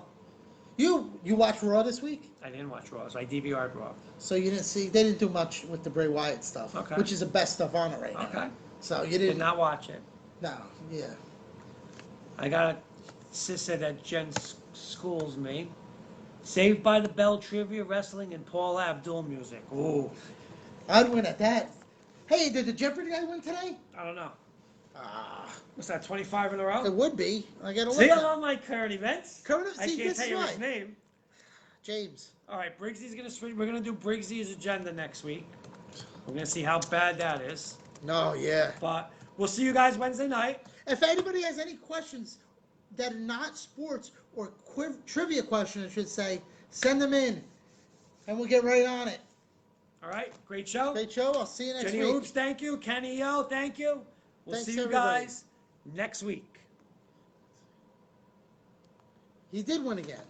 You watched Raw this week, I didn't watch Raw, so I DVR'd Raw. so you didn't see. They didn't do much with the Bray Wyatt stuff, Okay. which is the best stuff on it right now. Okay. So you Did didn't. not watch it. No. Yeah. I got a sister that Jen schools me. Saved by the Bell trivia, wrestling, and Paul Abdul music. Ooh. I'd win at that. Hey, did the Jeopardy guy win today? I don't know. Ah, What's that, 25 in a it row? would be. I gotta look. See, I'm at on my current events. Current- I see, can't this tell is you why. his name. James. All right, Briggsy's gonna switch. We're gonna do Briggsy's agenda next week. We're gonna see how bad that is. No, yeah. But we'll see you guys Wednesday night. If anybody has any questions that are not sports or trivia questions, I should say, send them in, and we'll get right on it. All right, great show. Great show. I'll see you next Jenny week. Hoops, thank you. Kenny O, thank you. We'll Thanks, see you everybody. guys next week. He did win again.